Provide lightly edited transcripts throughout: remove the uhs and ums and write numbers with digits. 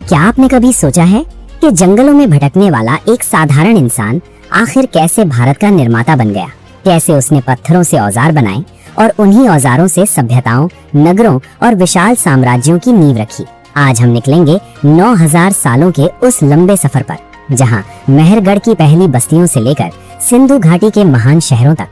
क्या आपने कभी सोचा है कि जंगलों में भटकने वाला एक साधारण इंसान आखिर कैसे भारत का निर्माता बन गया? कैसे उसने पत्थरों से औजार बनाए और उन्हीं औजारों से सभ्यताओं, नगरों और विशाल साम्राज्यों की नींव रखी। आज हम निकलेंगे 9000 सालों के उस लंबे सफर पर, जहां मेहरगढ़ की पहली बस्तियों से लेकर सिंधु घाटी के महान शहरों तक,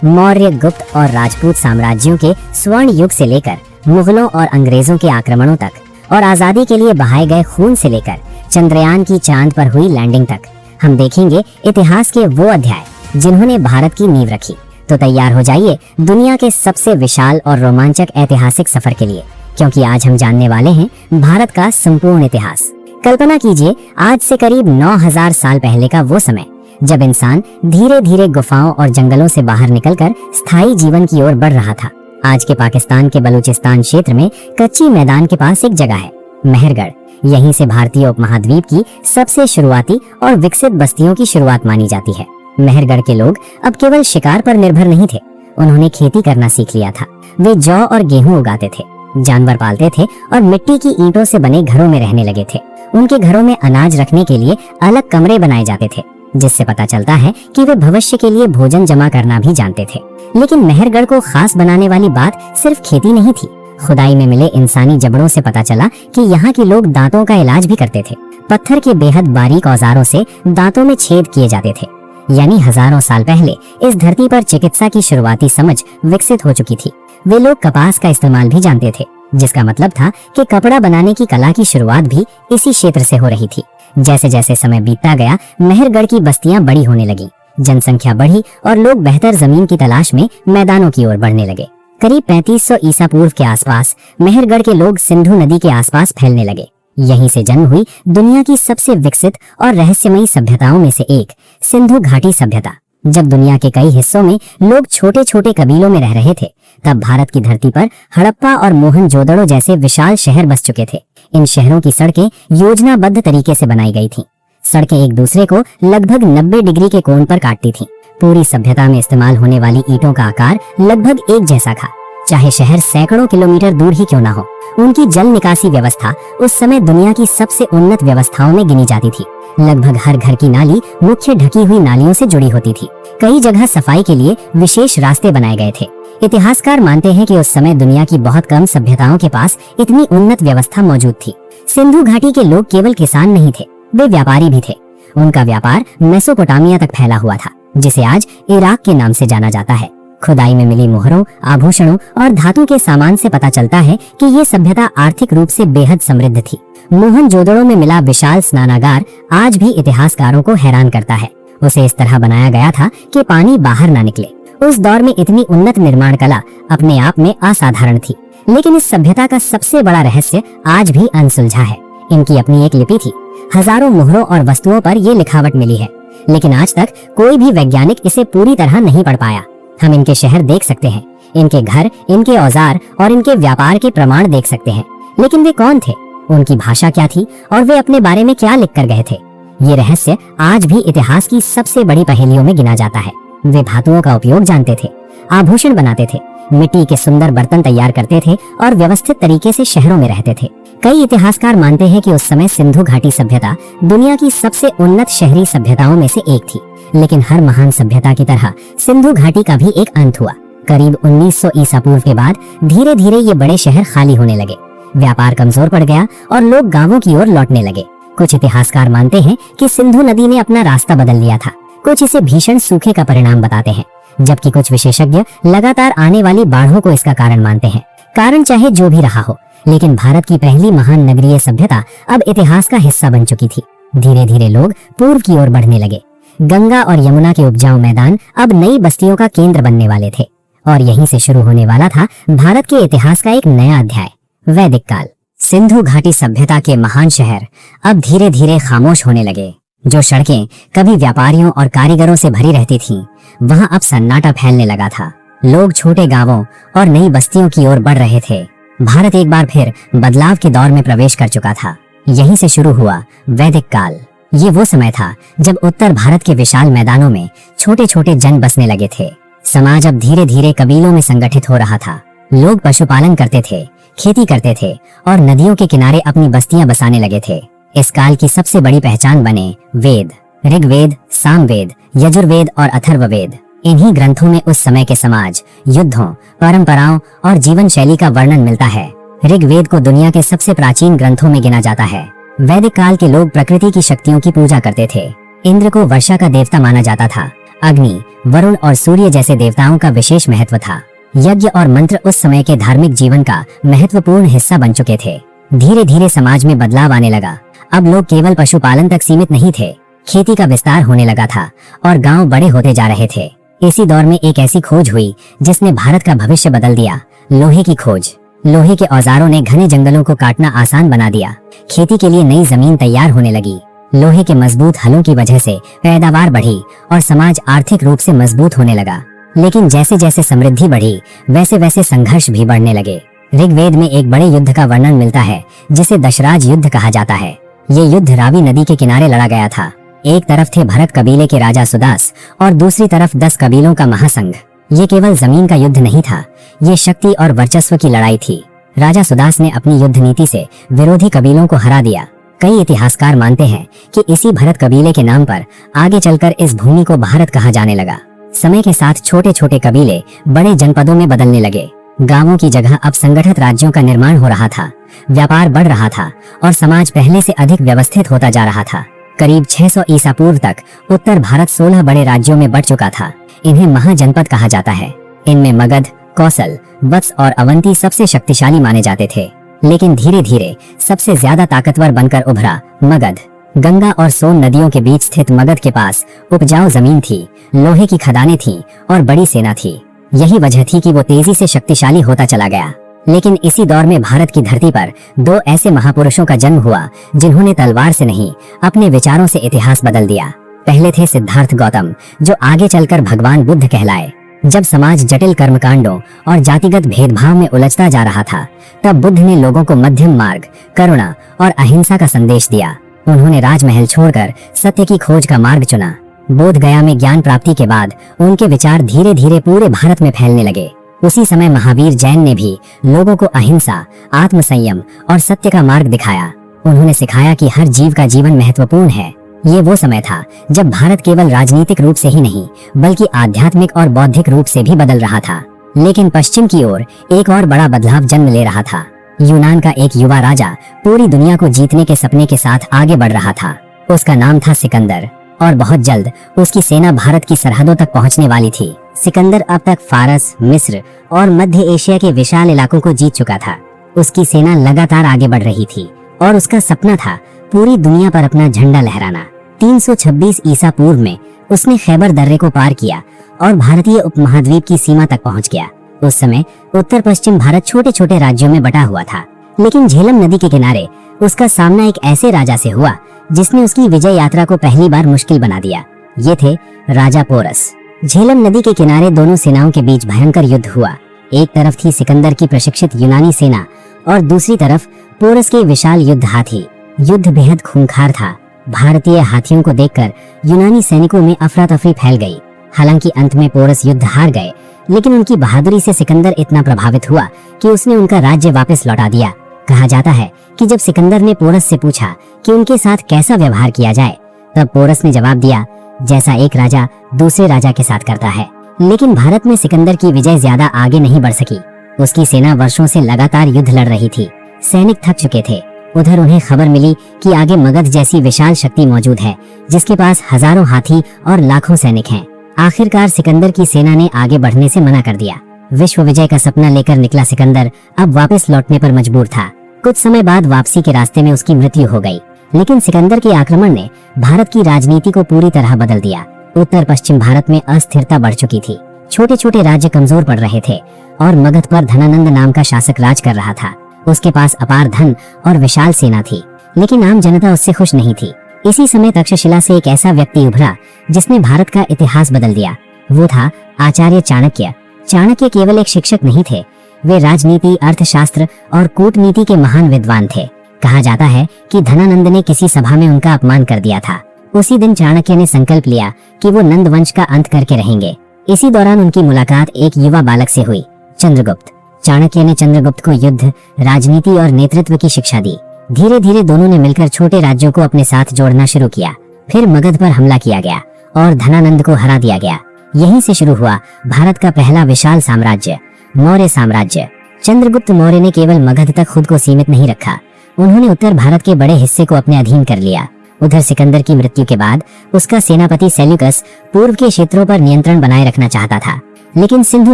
मौर्य, गुप्त और राजपूत साम्राज्यों के स्वर्ण युग से लेकर मुगलों और अंग्रेजों के आक्रमणों तक, और आजादी के लिए बहाए गए खून से लेकर चंद्रयान की चांद पर हुई लैंडिंग तक, हम देखेंगे इतिहास के वो अध्याय जिन्होंने भारत की नींव रखी। तो तैयार हो जाइए दुनिया के सबसे विशाल और रोमांचक ऐतिहासिक सफर के लिए, क्योंकि आज हम जानने वाले हैं भारत का संपूर्ण इतिहास। कल्पना कीजिए, आज से करीब 9000 साल पहले का वो समय जब इंसान धीरे धीरे गुफाओं और जंगलों से बाहर निकलकर स्थायी जीवन की ओर बढ़ रहा था। आज के पाकिस्तान के बलूचिस्तान क्षेत्र में कच्ची मैदान के पास एक जगह है, मेहरगढ़। यहीं से भारतीय उपमहाद्वीप की सबसे शुरुआती और विकसित बस्तियों की शुरुआत मानी जाती है। मेहरगढ़ के लोग अब केवल शिकार पर निर्भर नहीं थे, उन्होंने खेती करना सीख लिया था। वे जौ और गेहूं उगाते थे, जानवर पालते थे और मिट्टी की ईंटों से बने घरों में रहने लगे थे। उनके घरों में अनाज रखने के लिए अलग कमरे बनाए जाते थे, जिससे पता चलता है कि वे भविष्य के लिए भोजन जमा करना भी जानते थे। लेकिन मेहरगढ़ को खास बनाने वाली बात सिर्फ खेती नहीं थी। खुदाई में मिले इंसानी जबड़ों से पता चला कि यहाँ के लोग दांतों का इलाज भी करते थे। पत्थर के बेहद बारीक औजारों से दांतों में छेद किए जाते थे, यानी हजारों साल पहले इस धरती पर चिकित्सा की शुरुआती समझ विकसित हो चुकी थी। वे लोग कपास का इस्तेमाल भी जानते थे, जिसका मतलब था कि कपड़ा बनाने की कला की शुरुआत भी इसी क्षेत्र से हो रही थी। जैसे जैसे समय बीतता गया, मेहरगढ़ की बस्तियां बड़ी होने लगी, जनसंख्या बढ़ी और लोग बेहतर जमीन की तलाश में मैदानों की ओर बढ़ने लगे। करीब 3500 ईसा पूर्व के आसपास मेहरगढ़ के लोग सिंधु नदी के आसपास फैलने लगे। यहीं से जन्म हुई दुनिया की सबसे विकसित और रहस्यमयी सभ्यताओं में से एक, सिंधु घाटी सभ्यता। जब दुनिया के कई हिस्सों में लोग छोटे छोटे कबीलों में रह रहे थे, तब भारत की धरती पर हड़प्पा और मोहनजोदड़ो जैसे विशाल शहर बस चुके थे। इन शहरों की सड़कें योजनाबद्ध तरीके से बनाई गई थीं। सड़कें एक दूसरे को लगभग 90 डिग्री के कोण पर काटती थीं। पूरी सभ्यता में इस्तेमाल होने वाली ईंटों का आकार लगभग एक जैसा था, चाहे शहर सैकड़ों किलोमीटर दूर ही क्यों ना हो। उनकी जल निकासी व्यवस्था उस समय दुनिया की सबसे उन्नत व्यवस्थाओं में गिनी जाती थी। लगभग हर घर की नाली मुख्य ढकी हुई नालियों से जुड़ी होती थी। कई जगह सफाई के लिए विशेष रास्ते बनाए गए थे। इतिहासकार मानते हैं कि उस समय दुनिया की बहुत कम सभ्यताओं के पास इतनी उन्नत व्यवस्था मौजूद थी। सिंधु घाटी के लोग केवल किसान नहीं थे, वे व्यापारी भी थे। उनका व्यापार मेसोपोटामिया तक फैला हुआ था, जिसे आज इराक के नाम से जाना जाता है। खुदाई में मिली मोहरों, आभूषणों और धातु के सामान से पता चलता है कि ये सभ्यता आर्थिक रूप से बेहद समृद्ध थी। मोहनजोदड़ो में मिला विशाल स्नानागार आज भी इतिहासकारों को हैरान करता है। उसे इस तरह बनाया गया था कि पानी बाहर ना निकले। उस दौर में इतनी उन्नत निर्माण कला अपने आप में असाधारण थी। लेकिन इस सभ्यता का सबसे बड़ा रहस्य आज भी अनसुलझा है। इनकी अपनी एक लिपि थी, हजारों मोहरों और वस्तुओं पर ये लिखावट मिली है, लेकिन आज तक कोई भी वैज्ञानिक इसे पूरी तरह नहीं पढ़ पाया। हम इनके शहर देख सकते हैं, इनके घर, इनके औजार और इनके व्यापार के प्रमाण देख सकते हैं, लेकिन वे कौन थे, उनकी भाषा क्या थी और वे अपने बारे में क्या लिख कर गए थे, ये रहस्य आज भी इतिहास की सबसे बड़ी पहेलियों में गिना जाता है। वे धातुओं का उपयोग जानते थे, आभूषण बनाते थे, मिट्टी के सुंदर बर्तन तैयार करते थे और व्यवस्थित तरीके से शहरों में रहते थे। कई इतिहासकार मानते हैं कि उस समय सिंधु घाटी सभ्यता दुनिया की सबसे उन्नत शहरी सभ्यताओं में से एक थी। लेकिन हर महान सभ्यता की तरह सिंधु घाटी का भी एक अंत हुआ। करीब 1900 ईसा पूर्व के बाद धीरे धीरे ये बड़े शहर खाली होने लगे। व्यापार कमजोर पड़ गया और लोग गांवों की ओर लौटने लगे। कुछ इतिहासकार मानते हैं कि सिंधु नदी ने अपना रास्ता बदल लिया था, कुछ इसे भीषण सूखे का परिणाम बताते हैं, जबकि कुछ विशेषज्ञ लगातार आने वाली बाढ़ों को इसका कारण मानते हैं। कारण चाहे जो भी रहा हो, लेकिन भारत की पहली महान नगरीय सभ्यता अब इतिहास का हिस्सा बन चुकी थी। धीरे धीरे लोग पूर्व की ओर बढ़ने लगे। गंगा और यमुना के उपजाऊ मैदान अब नई बस्तियों का केंद्र बनने वाले थे, और यहीं से शुरू होने वाला था भारत के इतिहास का एक नया अध्याय, वैदिक काल। सिंधु घाटी सभ्यता के महान शहर अब धीरे धीरे खामोश होने लगे। जो सड़कें कभी व्यापारियों और कारीगरों से भरी रहती थीं, वहां अब सन्नाटा फैलने लगा था। लोग छोटे गांवों और नई बस्तियों की ओर बढ़ रहे थे। भारत एक बार फिर बदलाव के दौर में प्रवेश कर चुका था। यहीं से शुरू हुआ वैदिक काल। ये वो समय था जब उत्तर भारत के विशाल मैदानों में छोटे छोटे जन बसने लगे थे। समाज अब धीरे धीरे कबीलों में संगठित हो रहा था। लोग पशुपालन करते थे, खेती करते थे और नदियों के किनारे अपनी बस्तियां बसाने लगे थे। इस काल की सबसे बड़ी पहचान बने वेद, ऋग्वेद, सामवेद, यजुर्वेद और अथर्ववेद। इन्हीं ग्रंथों में उस समय के समाज, युद्धों, परंपराओं और जीवन शैली का वर्णन मिलता है। ऋग्वेद को दुनिया के सबसे प्राचीन ग्रंथों में गिना जाता है। वैदिक काल के लोग प्रकृति की शक्तियों की पूजा करते थे। इंद्र को वर्षा का देवता माना जाता था। अग्नि, वरुण और सूर्य जैसे देवताओं का विशेष महत्व था। यज्ञ और मंत्र उस समय के धार्मिक जीवन का महत्वपूर्ण हिस्सा बन चुके थे। धीरे धीरे समाज में बदलाव आने लगा। अब लोग केवल पशुपालन तक सीमित नहीं थे, खेती का विस्तार होने लगा था और गांव बड़े होते जा रहे थे। इसी दौर में एक ऐसी खोज हुई जिसने भारत का भविष्य बदल दिया, लोहे की खोज। लोहे के औजारों ने घने जंगलों को काटना आसान बना दिया। खेती के लिए नई जमीन तैयार होने लगी। लोहे के मजबूत हलों की वजह से पैदावार बढ़ी और समाज आर्थिक रूप से मजबूत होने लगा। लेकिन जैसे जैसे समृद्धि बढ़ी, वैसे वैसे संघर्ष भी बढ़ने लगे। ऋग्वेद में एक बड़े युद्ध का वर्णन मिलता है जिसे दशराज युद्ध कहा जाता है। ये युद्ध रावी नदी के किनारे लड़ा गया था। एक तरफ थे भरत कबीले के राजा सुदास और दूसरी तरफ 10 कबीलों का महासंघ। ये केवल जमीन का युद्ध नहीं था, ये शक्ति और वर्चस्व की लड़ाई थी। राजा सुदास ने अपनी युद्ध नीति से विरोधी कबीलों को हरा दिया। कई इतिहासकार मानते हैं कि इसी भरत कबीले के नाम पर आगे चलकर इस भूमि को भारत कहा जाने लगा। समय के साथ छोटे छोटे कबीले बड़े जनपदों में बदलने लगे। गांवों की जगह अब संगठित राज्यों का निर्माण हो रहा था। व्यापार बढ़ रहा था और समाज पहले से अधिक व्यवस्थित होता जा रहा था। करीब 600 ईसा पूर्व तक उत्तर भारत 16 बड़े राज्यों में बढ़ चुका था। इन्हें महाजनपद कहा जाता है। इनमें मगध, कौशल, वत्स और अवंती सबसे शक्तिशाली माने जाते थे। लेकिन धीरे धीरे सबसे ज्यादा ताकतवर बनकर उभरा मगध। गंगा और सोन नदियों के बीच स्थित मगध के पास उपजाऊ जमीन थी, लोहे की खदानें थीं और बड़ी सेना थी। यही वजह थी कि वो तेजी से शक्तिशाली होता चला गया। लेकिन इसी दौर में भारत की धरती पर 2 ऐसे महापुरुषों का जन्म हुआ जिन्होंने तलवार से नहीं, अपने विचारों से इतिहास बदल दिया। पहले थे सिद्धार्थ गौतम, जो आगे चलकर भगवान बुद्ध कहलाए। जब समाज जटिल कर्मकांडों और जातिगत भेदभाव में उलझता जा रहा था, तब बुद्ध ने लोगों को मध्यम मार्ग, करुणा और अहिंसा का संदेश दिया। उन्होंने राजमहल छोड़कर सत्य की खोज का मार्ग चुना। बोध गया में ज्ञान प्राप्ति के बाद उनके विचार धीरे धीरे पूरे भारत में फैलने लगे। उसी समय महावीर जैन ने भी लोगों को अहिंसा, आत्मसंयम और सत्य का मार्ग दिखाया। उन्होंने सिखाया कि हर जीव का जीवन महत्वपूर्ण है। ये वो समय था जब भारत केवल राजनीतिक रूप से ही नहीं, बल्कि आध्यात्मिक और बौद्धिक रूप से भी बदल रहा था। लेकिन पश्चिम की ओर एक और बड़ा बदलाव जन्म ले रहा था। यूनान का एक युवा राजा पूरी दुनिया को जीतने के सपने के साथ आगे बढ़ रहा था। उसका नाम था सिकंदर और बहुत जल्द उसकी सेना भारत की सरहदों तक पहुंचने वाली थी। सिकंदर अब तक फारस, मिस्र और मध्य एशिया के विशाल इलाकों को जीत चुका था। उसकी सेना लगातार आगे बढ़ रही थी और उसका सपना था पूरी दुनिया पर अपना झंडा लहराना। 326 ईसा पूर्व में उसने खैबर दर्रे को पार किया और भारतीय उपमहाद्वीप की सीमा तक पहुंच गया। उस समय उत्तर पश्चिम भारत छोटे छोटे राज्यों में बटा हुआ था। लेकिन झेलम नदी के किनारे उसका सामना एक ऐसे राजा से हुआ जिसने उसकी विजय यात्रा को पहली बार मुश्किल बना दिया। ये थे राजा पोरस। झेलम नदी के किनारे दोनों सेनाओं के बीच भयंकर युद्ध हुआ। एक तरफ थी सिकंदर की प्रशिक्षित यूनानी सेना और दूसरी तरफ पोरस के विशाल युद्ध हाथी। युद्ध बेहद खूंखार था। भारतीय हाथियों को देखकर यूनानी सैनिकों में अफरा तफरी फैल गई। हालांकि अंत में पोरस युद्ध हार गए, लेकिन उनकी बहादुरी से सिकंदर इतना प्रभावित हुआ कि उसने उनका राज्य वापस लौटा दिया। कहा जाता है कि जब सिकंदर ने पोरस से पूछा कि उनके साथ कैसा व्यवहार किया जाए, तब पोरस ने जवाब दिया, जैसा एक राजा दूसरे राजा के साथ करता है। लेकिन भारत में सिकंदर की विजय ज्यादा आगे नहीं बढ़ सकी। उसकी सेना वर्षों से लगातार युद्ध लड़ रही थी। सैनिक थक चुके थे। उधर उन्हें खबर मिली कि आगे मगध जैसी विशाल शक्ति मौजूद है, जिसके पास हजारों हाथी और लाखों सैनिक हैं। आखिरकार सिकंदर की सेना ने आगे बढ़ने से मना कर दिया। विश्व विजय का सपना लेकर निकला सिकंदर अब वापस लौटने पर मजबूर था। कुछ समय बाद वापसी के रास्ते में उसकी मृत्यु हो गई। लेकिन सिकंदर के आक्रमण ने भारत की राजनीति को पूरी तरह बदल दिया। उत्तर पश्चिम भारत में अस्थिरता बढ़ चुकी थी। छोटे छोटे राज्य कमजोर पड़ रहे थे और मगध पर धनानंद नाम का शासक राज कर रहा था। उसके पास अपार धन और विशाल सेना थी, लेकिन आम जनता उससे खुश नहीं थी। इसी समय तक्षशिला से एक ऐसा व्यक्ति उभरा जिसने भारत का इतिहास बदल दिया। वो था आचार्य चाणक्य। चाणक्य केवल एक शिक्षक नहीं थे, वे राजनीति, अर्थशास्त्र और कूटनीति के महान विद्वान थे। कहा जाता है कि धनानंद ने किसी सभा में उनका अपमान कर दिया था। उसी दिन चाणक्य ने संकल्प लिया कि वो नंद वंश का अंत करके रहेंगे। इसी दौरान उनकी मुलाकात एक युवा बालक से हुई, चंद्रगुप्त। चाणक्य ने चंद्रगुप्त को युद्ध, राजनीति और नेतृत्व की शिक्षा दी। धीरे धीरे दोनों ने मिलकर छोटे राज्यों को अपने साथ जोड़ना शुरू किया। फिर मगध पर हमला किया गया और धनानंद को हरा दिया गया। यहीं से शुरू हुआ भारत का पहला विशाल साम्राज्य, मौर्य साम्राज्य। चंद्रगुप्त मौर्य ने केवल मगध तक खुद को सीमित नहीं रखा, उन्होंने उत्तर भारत के बड़े हिस्से को अपने अधीन कर लिया। उधर सिकंदर की मृत्यु के बाद उसका सेनापति सेल्यूकस पूर्व के क्षेत्रों पर नियंत्रण बनाए रखना चाहता था, लेकिन सिंधु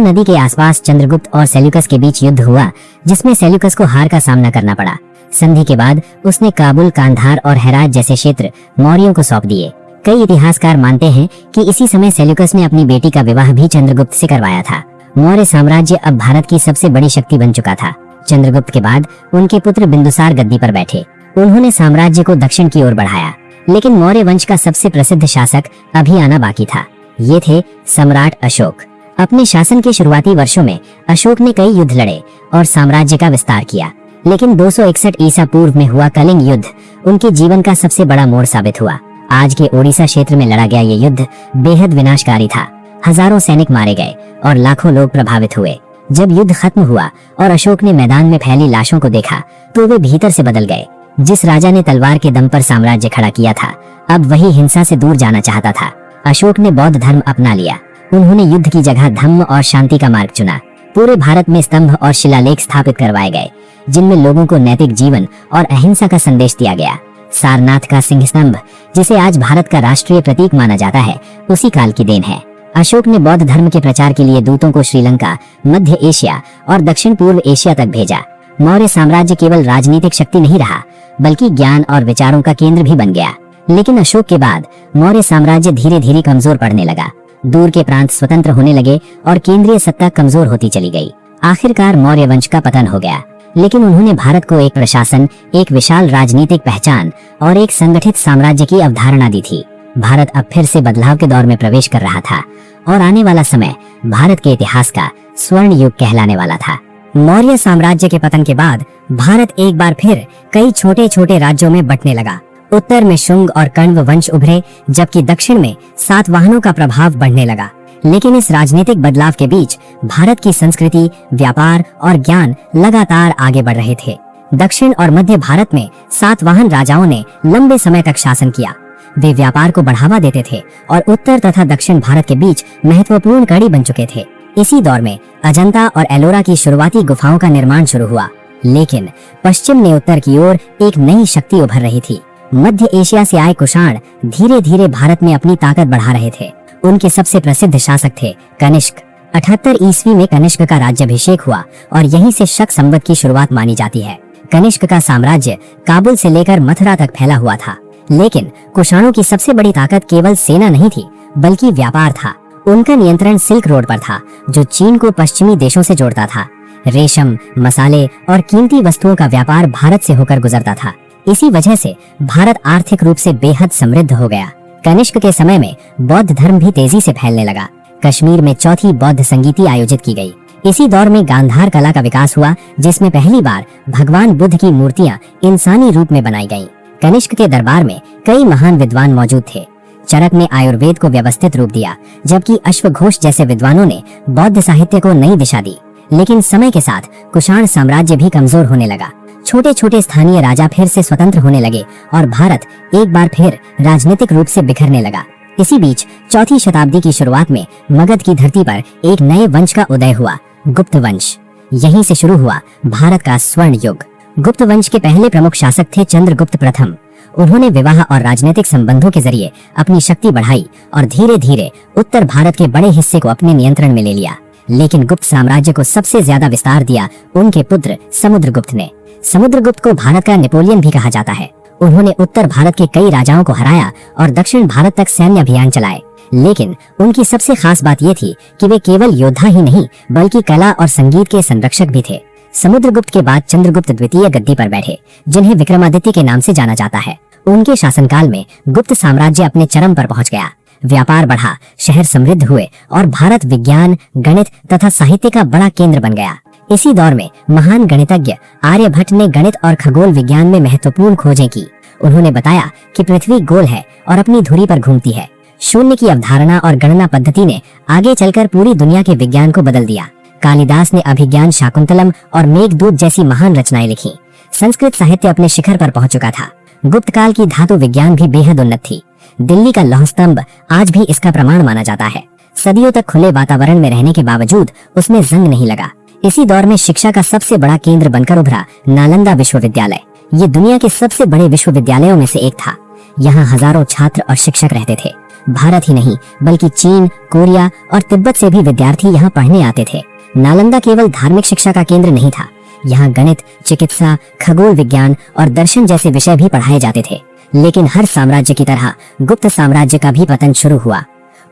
नदी के आसपास चंद्रगुप्त और सेल्यूकस के बीच युद्ध हुआ, जिसमें सेल्यूकस को हार का सामना करना पड़ा। संधि के बाद उसने काबुल, कांधार और हेरात जैसे क्षेत्र मौर्यों को सौंप दिए। कई इतिहासकार मानते हैं कि इसी समय सेल्यूकस ने अपनी बेटी का विवाह भी चंद्रगुप्त से करवाया था। मौर्य साम्राज्य अब भारत की सबसे बड़ी शक्ति बन चुका था। चंद्रगुप्त के बाद उनके पुत्र बिंदुसार गद्दी पर बैठे। उन्होंने साम्राज्य को दक्षिण की ओर बढ़ाया, लेकिन मौर्य वंश का सबसे प्रसिद्ध शासक अभी आना बाकी था। ये थे सम्राट अशोक। अपने शासन के शुरुआती वर्षों में अशोक ने कई युद्ध लड़े और साम्राज्य का विस्तार किया, लेकिन 261 ईसा पूर्व में हुआ कलिंग युद्ध उनके जीवन का सबसे बड़ा मोड़ साबित हुआ। आज के ओडिशा क्षेत्र में लड़ा गया ये युद्ध बेहद विनाशकारी था। हजारों सैनिक मारे गए और लाखों लोग प्रभावित हुए। जब युद्ध खत्म हुआ और अशोक ने मैदान में फैली लाशों को देखा, तो वे भीतर से बदल गए। जिस राजा ने तलवार के दम पर साम्राज्य खड़ा किया था, अब वही हिंसा से दूर जाना चाहता था। अशोक ने बौद्ध धर्म अपना लिया। उन्होंने युद्ध की जगह धम्म और शांति का मार्ग चुना। पूरे भारत में स्तंभ और शिलालेख स्थापित करवाए गए, जिनमें लोगों को नैतिक जीवन और अहिंसा का संदेश दिया गया। सारनाथ का सिंह स्तंभ, जिसे आज भारत का राष्ट्रीय प्रतीक माना जाता है, उसी काल की देन है। अशोक ने बौद्ध धर्म के प्रचार के लिए दूतों को श्रीलंका, मध्य एशिया और दक्षिण पूर्व एशिया तक भेजा। मौर्य साम्राज्य केवल राजनीतिक शक्ति नहीं रहा, बल्कि ज्ञान और विचारों का केंद्र भी बन गया। लेकिन अशोक के बाद मौर्य साम्राज्य धीरे धीरे कमजोर पड़ने लगा। दूर के प्रांत स्वतंत्र होने लगे और केंद्रीय सत्ता कमजोर होती चली गई। आखिरकार मौर्य वंश का पतन हो गया, लेकिन उन्होंने भारत को एक प्रशासन, एक विशाल राजनीतिक पहचान और एक संगठित साम्राज्य की अवधारणा दी थी। भारत अब फिर से बदलाव के दौर में प्रवेश कर रहा था और आने वाला समय भारत के इतिहास का स्वर्ण युग कहलाने वाला था। मौर्य साम्राज्य के पतन के बाद भारत एक बार फिर कई छोटे छोटे राज्यों में बंटने लगा। उत्तर में शुंग और कण्व वंश उभरे, जबकि दक्षिण में सातवाहनों का प्रभाव बढ़ने लगा। लेकिन इस राजनीतिक बदलाव के बीच भारत की संस्कृति, व्यापार और ज्ञान लगातार आगे बढ़ रहे थे। दक्षिण और मध्य भारत में सातवाहन राजाओं ने लंबे समय तक शासन किया। वे व्यापार को बढ़ावा देते थे और उत्तर तथा दक्षिण भारत के बीच महत्वपूर्ण कड़ी बन चुके थे। इसी दौर में अजंता और एलोरा की शुरुआती गुफाओं का निर्माण शुरू हुआ। लेकिन पश्चिम में उत्तर की ओर एक नई शक्ति उभर रही थी। मध्य एशिया से आए कुषाण धीरे धीरे भारत में अपनी ताकत बढ़ा रहे थे। उनके सबसे प्रसिद्ध शासक थे कनिष्क। 78 ईस्वी में कनिष्क का राज्याभिषेक हुआ और यहीं से शक संवत की शुरुआत मानी जाती है। कनिष्क का साम्राज्य काबुल से लेकर मथुरा तक फैला हुआ था। लेकिन कुषाणों की सबसे बड़ी ताकत केवल सेना नहीं थी, बल्कि व्यापार था। उनका नियंत्रण सिल्क रोड पर था, जो चीन को पश्चिमी देशों से जोड़ता था। रेशम, मसाले और कीमती वस्तुओं का व्यापार भारत से होकर गुजरता था। इसी वजह से भारत आर्थिक रूप से बेहद समृद्ध हो गया। कनिष्क के समय में बौद्ध धर्म भी तेजी से फैलने लगा। कश्मीर में चौथी बौद्ध संगीति आयोजित की गई। इसी दौर में गांधार कला का विकास हुआ, जिसमें पहली बार भगवान बुद्ध की मूर्तियां इंसानी रूप में बनाई गईं। कनिष्क के दरबार में कई महान विद्वान मौजूद थे। चरक ने आयुर्वेद को व्यवस्थित रूप दिया, जबकि अश्वघोष जैसे विद्वानों ने बौद्ध साहित्य को नई दिशा दी। लेकिन समय के साथ कुषाण साम्राज्य भी कमजोर होने लगा। छोटे छोटे स्थानीय राजा फिर से स्वतंत्र होने लगे और भारत एक बार फिर राजनीतिक रूप से बिखरने लगा। इसी बीच चौथी शताब्दी की शुरुआत में मगध की धरती पर एक नए वंश का उदय हुआ, गुप्त वंश। यहीं से शुरू हुआ भारत का स्वर्ण युग। गुप्त वंश के पहले प्रमुख शासक थे चंद्रगुप्त प्रथम। उन्होंने विवाह और राजनीतिक संबंधों के जरिए अपनी शक्ति बढ़ाई और धीरे धीरे उत्तर भारत के बड़े हिस्से को अपने नियंत्रण में ले लिया। लेकिन गुप्त साम्राज्य को सबसे ज्यादा विस्तार दिया उनके पुत्र समुद्रगुप्त ने। समुद्रगुप्त को भारत का नेपोलियन भी कहा जाता है। उन्होंने उत्तर भारत के कई राजाओं को हराया और दक्षिण भारत तक सैन्य अभियान चलाए। लेकिन उनकी सबसे खास बात यह थी कि वे केवल योद्धा ही नहीं, बल्कि कला और संगीत के संरक्षक भी थे। समुद्रगुप्त के बाद चंद्रगुप्त द्वितीय गद्दी पर बैठे, जिन्हें विक्रमादित्य के नाम से जाना जाता है। उनके शासनकाल में गुप्त साम्राज्य अपने चरम पर पहुंच गया। व्यापार बढ़ा, शहर समृद्ध हुए और भारत विज्ञान, गणित तथा साहित्य का बड़ा केंद्र बन गया। इसी दौर में महान गणितज्ञ आर्यभट्ट ने गणित और खगोल विज्ञान में महत्वपूर्ण खोजें की। उन्होंने बताया कि पृथ्वी गोल है और अपनी धुरी पर घूमती है। शून्य की अवधारणा और गणना पद्धति ने आगे चलकर पूरी दुनिया के विज्ञान को बदल दिया। कालिदास ने अभिज्ञान शाकुंतलम और मेघदूत जैसी महान रचनाएं लिखी। संस्कृत साहित्य अपने शिखर पर पहुंच चुका था। गुप्त काल की धातु विज्ञान भी बेहद उन्नत थी। दिल्ली का लौह स्तंभ आज भी इसका प्रमाण माना जाता है। सदियों तक खुले वातावरण में रहने के बावजूद उसमें जंग नहीं लगा। इसी दौर में शिक्षा का सबसे बड़ा केंद्र बनकर उभरा नालंदा विश्वविद्यालय। ये दुनिया के सबसे बड़े विश्वविद्यालयों में से एक था। यहाँ हजारों छात्र और शिक्षक रहते थे। भारत ही नहीं बल्कि चीन, कोरिया और तिब्बत से भी विद्यार्थी यहाँ पढ़ने आते थे। नालंदा केवल धार्मिक शिक्षा का केंद्र नहीं था। यहाँ गणित, चिकित्सा, खगोल विज्ञान और दर्शन जैसे विषय भी पढ़ाए जाते थे। लेकिन हर साम्राज्य की तरह गुप्त साम्राज्य का भी पतन शुरू हुआ।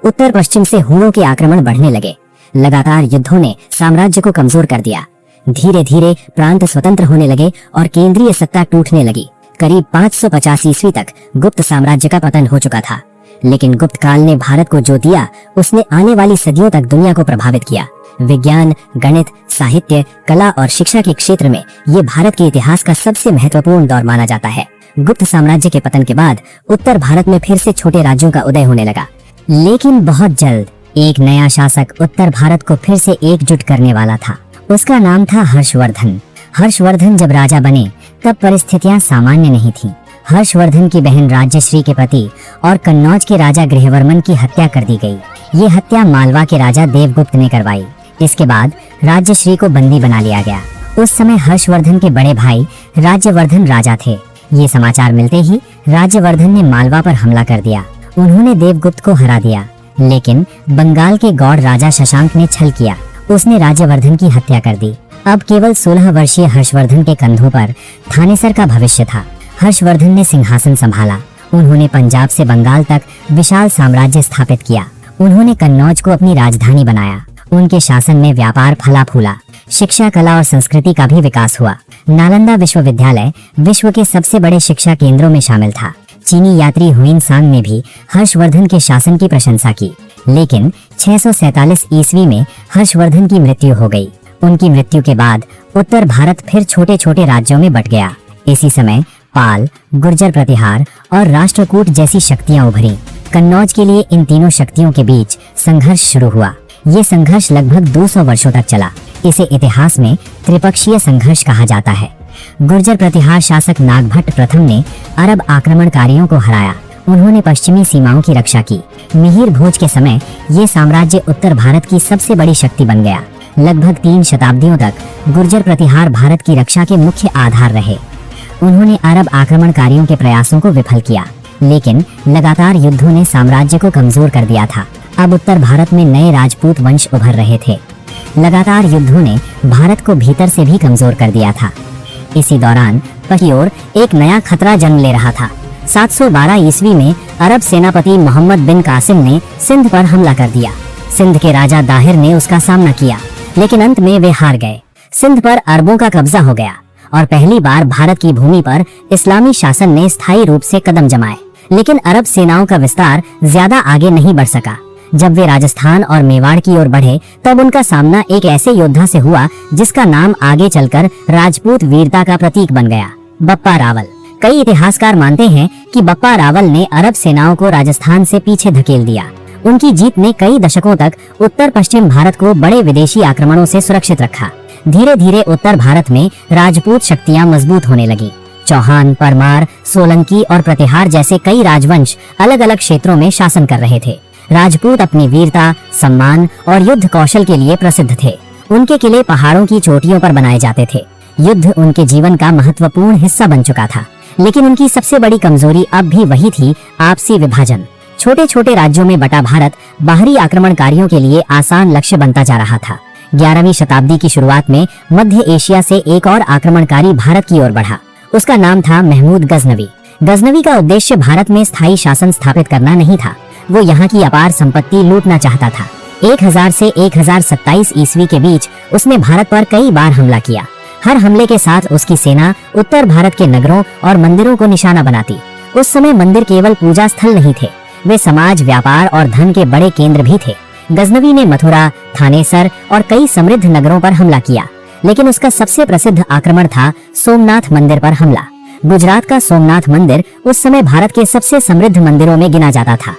उत्तर पश्चिम से हुणों के आक्रमण बढ़ने लगे। लगातार युद्धों ने साम्राज्य को कमजोर कर दिया। धीरे धीरे प्रांत स्वतंत्र होने लगे और केंद्रीय सत्ता टूटने लगी। करीब 550 ईस्वी तक गुप्त साम्राज्य का पतन हो चुका था। लेकिन गुप्त काल ने भारत को जो दिया उसने आने वाली सदियों तक दुनिया को प्रभावित किया। विज्ञान, गणित, साहित्य, कला और शिक्षा के क्षेत्र में ये भारत के इतिहास का सबसे महत्वपूर्ण दौर माना जाता है। गुप्त साम्राज्य के पतन के बाद उत्तर भारत में फिर से छोटे राज्यों का उदय होने लगा। लेकिन बहुत जल्द एक नया शासक उत्तर भारत को फिर से एकजुट करने वाला था। उसका नाम था हर्षवर्धन। हर्षवर्धन जब राजा बने तब परिस्थितियां सामान्य नहीं थीं। हर्षवर्धन की बहन राज्यश्री के पति और कन्नौज के राजा गृहवर्मन की हत्या कर दी गई। ये हत्या मालवा के राजा देवगुप्त ने करवाई। इसके बाद राज्यश्री को बंदी बना लिया गया। उस समय हर्षवर्धन के बड़े भाई राज्यवर्धन राजा थे। ये समाचार मिलते ही राज्यवर्धन ने मालवा पर हमला कर दिया। उन्होंने देवगुप्त को हरा दिया। लेकिन बंगाल के गौड़ राजा शशांक ने छल किया। उसने राज्यवर्धन की हत्या कर दी। अब केवल 16 वर्षीय हर्षवर्धन के कंधों पर थानेसर का भविष्य था। हर्षवर्धन ने सिंहासन संभाला। उन्होंने पंजाब से बंगाल तक विशाल साम्राज्य स्थापित किया। उन्होंने कन्नौज को अपनी राजधानी बनाया। उनके शासन में व्यापार फला फूला। शिक्षा, कला और संस्कृति का भी विकास हुआ। नालंदा विश्वविद्यालय विश्व के सबसे बड़े शिक्षा केंद्रों में शामिल था। चीनी यात्री हुइनसांग ने भी हर्षवर्धन के शासन की प्रशंसा की। लेकिन 647 ईस्वी में हर्षवर्धन की मृत्यु हो गई। उनकी मृत्यु के बाद उत्तर भारत फिर छोटे छोटे राज्यों में बट गया। इसी समय पाल, गुर्जर प्रतिहार और राष्ट्रकूट जैसी शक्तियां उभरी। कन्नौज के लिए इन तीनों शक्तियों के बीच संघर्ष शुरू हुआ। ये संघर्ष लगभग 200 वर्षों तक चला। इसे इतिहास में त्रिपक्षीय संघर्ष कहा जाता है। गुर्जर प्रतिहार शासक नागभट्ट प्रथम ने अरब आक्रमणकारियों को हराया। उन्होंने पश्चिमी सीमाओं की रक्षा की। मिहिर भोज के समय ये साम्राज्य उत्तर भारत की सबसे बड़ी शक्ति बन गया। लगभग 3 शताब्दियों तक गुर्जर प्रतिहार भारत की रक्षा के मुख्य आधार रहे। उन्होंने अरब आक्रमणकारियों के प्रयासों को विफल किया। लेकिन लगातार युद्धों ने साम्राज्य को कमजोर कर दिया था। अब उत्तर भारत में नए राजपूत वंश उभर रहे थे। लगातार युद्धों ने भारत को भीतर से भी कमजोर कर दिया था। इसी दौरान की ओर एक नया खतरा जन्म ले रहा था। 712 ईस्वी में अरब सेनापति मोहम्मद बिन कासिम ने सिंध पर हमला कर दिया। सिंध के राजा दाहिर ने उसका सामना किया, लेकिन अंत में वे हार गए। सिंध पर अरबों का कब्जा हो गया और पहली बार भारत की भूमि पर इस्लामी शासन ने स्थायी रूप से कदम जमाए। लेकिन अरब सेनाओं का विस्तार ज्यादा आगे नहीं बढ़ सका। जब वे राजस्थान और मेवाड़ की ओर बढ़े तब उनका सामना एक ऐसे योद्धा से हुआ जिसका नाम आगे चलकर राजपूत वीरता का प्रतीक बन गया, बप्पा रावल। कई इतिहासकार मानते हैं कि बप्पा रावल ने अरब सेनाओं को राजस्थान से पीछे धकेल दिया। उनकी जीत ने कई दशकों तक उत्तर पश्चिम भारत को बड़े विदेशी आक्रमणों से सुरक्षित रखा। धीरे धीरे उत्तर भारत में राजपूत शक्तियां मजबूत होने लगी। चौहान, परमार, सोलंकी और प्रतिहार जैसे कई राजवंश अलग अलग क्षेत्रों में शासन कर रहे थे। राजपूत अपनी वीरता, सम्मान और युद्ध कौशल के लिए प्रसिद्ध थे। उनके किले पहाड़ों की चोटियों पर बनाए जाते थे। युद्ध उनके जीवन का महत्वपूर्ण हिस्सा बन चुका था। लेकिन उनकी सबसे बड़ी कमजोरी अब भी वही थी, आपसी विभाजन। छोटे छोटे राज्यों में बटा भारत बाहरी आक्रमणकारियों के लिए आसान लक्ष्य बनता जा रहा था। 11वीं शताब्दी की शुरुआत में मध्य एशिया से एक और आक्रमणकारी भारत की ओर बढ़ा। उसका नाम था महमूद गजनवी। गजनवी का उद्देश्य भारत में स्थायी शासन स्थापित करना नहीं था। वो यहाँ की अपार संपत्ति लूटना चाहता था। 1000 से 1027 ईस्वी के बीच उसने भारत पर कई बार हमला किया। हर हमले के साथ उसकी सेना उत्तर भारत के नगरों और मंदिरों को निशाना बनाती। उस समय मंदिर केवल पूजा स्थल नहीं थे, वे समाज, व्यापार और धन के बड़े केंद्र भी थे। गजनवी ने मथुरा, थानेसर और कई समृद्ध नगरों पर हमला किया। लेकिन उसका सबसे प्रसिद्ध आक्रमण था सोमनाथ मंदिर पर हमला। गुजरात का सोमनाथ मंदिर उस समय भारत के सबसे समृद्ध मंदिरों में गिना जाता था।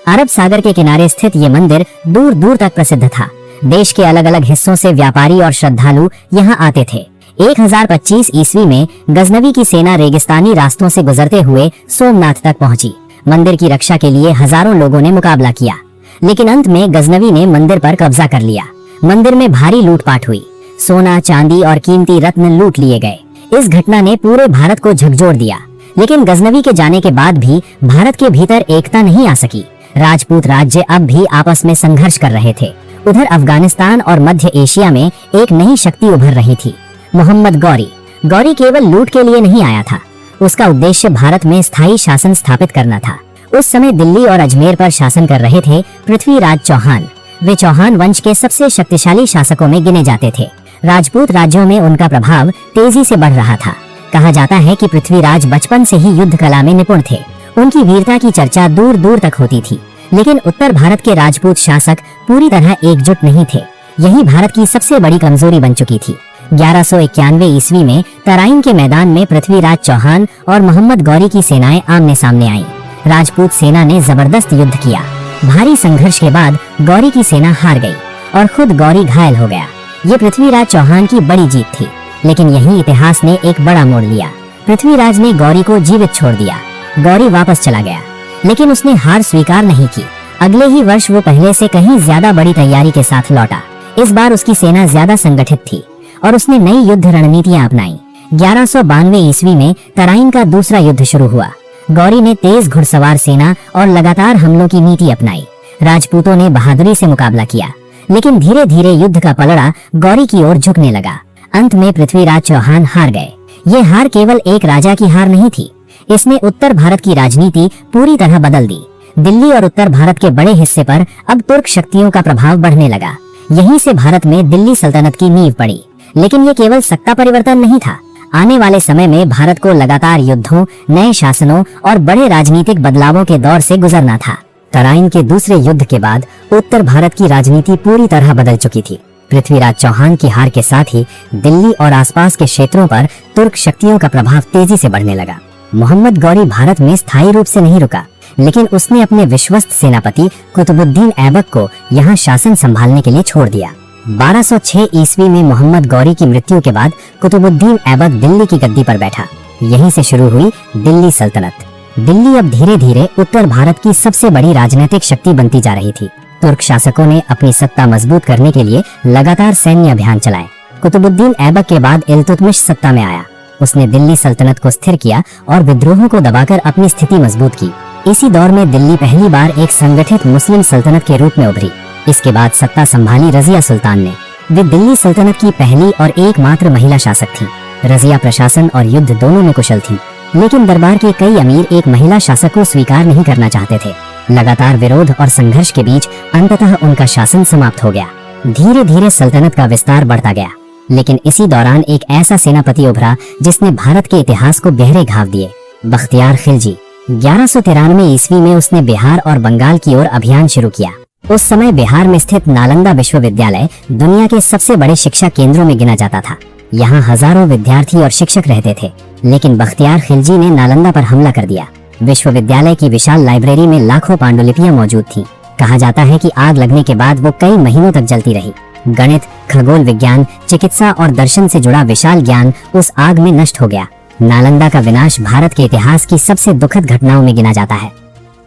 अरब सागर के किनारे स्थित ये मंदिर दूर दूर तक प्रसिद्ध था। देश के अलग अलग हिस्सों से व्यापारी और श्रद्धालु यहाँ आते थे। 1025 ईस्वी में गजनवी की सेना रेगिस्तानी रास्तों से गुजरते हुए सोमनाथ तक पहुंची। मंदिर की रक्षा के लिए हजारों लोगों ने मुकाबला किया, लेकिन अंत में गजनवी ने मंदिर पर कब्जा कर लिया। मंदिर में भारी लूटपाट हुई, सोना, चांदी और कीमती रत्न लूट लिए गए। इस घटना ने पूरे भारत को झकझोर दिया, लेकिन गजनवी के जाने के बाद भी भारत के भीतर एकता नहीं आ सकी। राजपूत राज्य अब भी आपस में संघर्ष कर रहे थे। उधर अफगानिस्तान और मध्य एशिया में एक नई शक्ति उभर रही थी, मोहम्मद गौरी। गौरी केवल लूट के लिए नहीं आया था, उसका उद्देश्य भारत में स्थायी शासन स्थापित करना था। उस समय दिल्ली और अजमेर पर शासन कर रहे थे पृथ्वीराज चौहान। वे चौहान वंश के सबसे शक्तिशाली शासकों में गिने जाते थे। राजपूत राज्यों में उनका प्रभाव तेजी से बढ़ रहा था। कहा जाता है कि पृथ्वीराज बचपन से ही युद्ध कला में निपुण थे। उनकी वीरता की चर्चा दूर दूर तक होती थी, लेकिन उत्तर भारत के राजपूत शासक पूरी तरह एकजुट नहीं थे। यही भारत की सबसे बड़ी कमजोरी बन चुकी थी। 1191 ईस्वी में तराइन के मैदान में पृथ्वीराज चौहान और मोहम्मद गौरी की सेनाएं आमने सामने आईं। राजपूत सेना ने जबरदस्त युद्ध किया। भारी संघर्ष के बाद गौरी की सेना हार गई और खुद गौरी घायल हो गया। ये पृथ्वीराज चौहान की बड़ी जीत थी, लेकिन यही इतिहास ने एक बड़ा मोड़ लिया। पृथ्वीराज ने गौरी को जीवित छोड़ दिया। गौरी वापस चला गया, लेकिन उसने हार स्वीकार नहीं की। अगले ही वर्ष वो पहले से कहीं ज्यादा बड़ी तैयारी के साथ लौटा। इस बार उसकी सेना ज्यादा संगठित थी और उसने नई युद्ध रणनीतियां अपनाई। 1192 ईस्वी में तराइन का दूसरा युद्ध शुरू हुआ। गौरी ने तेज घुड़सवार सेना और लगातार हमलों की नीति अपनाई। राजपूतों ने बहादुरी से मुकाबला किया, लेकिन धीरे धीरे युद्ध का पलड़ा गौरी की ओर झुकने लगा। अंत में पृथ्वीराज चौहान हार गए। ये हार केवल एक राजा की हार नहीं थी, इसने उत्तर भारत की राजनीति पूरी तरह बदल दी। दिल्ली और उत्तर भारत के बड़े हिस्से पर अब तुर्क शक्तियों का प्रभाव बढ़ने लगा। यहीं से भारत में दिल्ली सल्तनत की नींव पड़ी। लेकिन ये केवल सत्ता परिवर्तन नहीं था। आने वाले समय में भारत को लगातार युद्धों, नए शासनों और बड़े राजनीतिक बदलावों के दौर से गुजरना था। तराइन के दूसरे युद्ध के बाद उत्तर भारत की राजनीति पूरी तरह बदल चुकी थी। पृथ्वीराज चौहान की हार के साथ ही दिल्ली और आसपास के क्षेत्रों पर तुर्क शक्तियों का प्रभाव तेजी से बढ़ने लगा। मोहम्मद गौरी भारत में स्थायी रूप से नहीं रुका, लेकिन उसने अपने विश्वस्त सेनापति कुतुबुद्दीन ऐबक को यहाँ शासन संभालने के लिए छोड़ दिया। 1206 ईस्वी में मोहम्मद गौरी की मृत्यु के बाद कुतुबुद्दीन ऐबक दिल्ली की गद्दी पर बैठा। यहीं से शुरू हुई दिल्ली सल्तनत। दिल्ली अब धीरे धीरे उत्तर भारत की सबसे बड़ी राजनीतिक शक्ति बनती जा रही थी। तुर्क शासकों ने अपनी सत्ता मजबूत करने के लिए लगातार सैन्य अभियान चलाए। कुतुबुद्दीन ऐबक के बाद इल्तुतमिश सत्ता में आया। उसने दिल्ली सल्तनत को स्थिर किया और विद्रोहों को दबाकर अपनी स्थिति मजबूत की। इसी दौर में दिल्ली पहली बार एक संगठित मुस्लिम सल्तनत के रूप में उभरी। इसके बाद सत्ता संभाली रजिया सुल्तान ने। वे दिल्ली सल्तनत की पहली और एकमात्र महिला शासक थीं। रजिया प्रशासन और युद्ध दोनों में कुशल थीं, लेकिन दरबार के कई अमीर एक महिला शासक को स्वीकार नहीं करना चाहते थे। लगातार विरोध और संघर्ष के बीच अंततः उनका शासन समाप्त हो गया। धीरे धीरे सल्तनत का विस्तार बढ़ता गया, लेकिन इसी दौरान एक ऐसा सेनापति उभरा जिसने भारत के इतिहास को गहरे घाव दिए, बख्तियार खिलजी। 1193 ईस्वी में उसने बिहार और बंगाल की ओर अभियान शुरू किया। उस समय बिहार में स्थित नालंदा विश्वविद्यालय दुनिया के सबसे बड़े शिक्षा केंद्रों में गिना जाता था। यहाँ हजारों विद्यार्थी और शिक्षक रहते थे, लेकिन बख्तियार खिलजी ने नालंदा पर हमला कर दिया। विश्वविद्यालय की विशाल लाइब्रेरी में लाखों पांडुलिपियां मौजूद थीं। कहा जाता है कि आग लगने के बाद वो कई महीनों तक जलती रही। गणित, खगोल विज्ञान, चिकित्सा और दर्शन से जुड़ा विशाल ज्ञान उस आग में नष्ट हो गया। नालंदा का विनाश भारत के इतिहास की सबसे दुखद घटनाओं में गिना जाता है।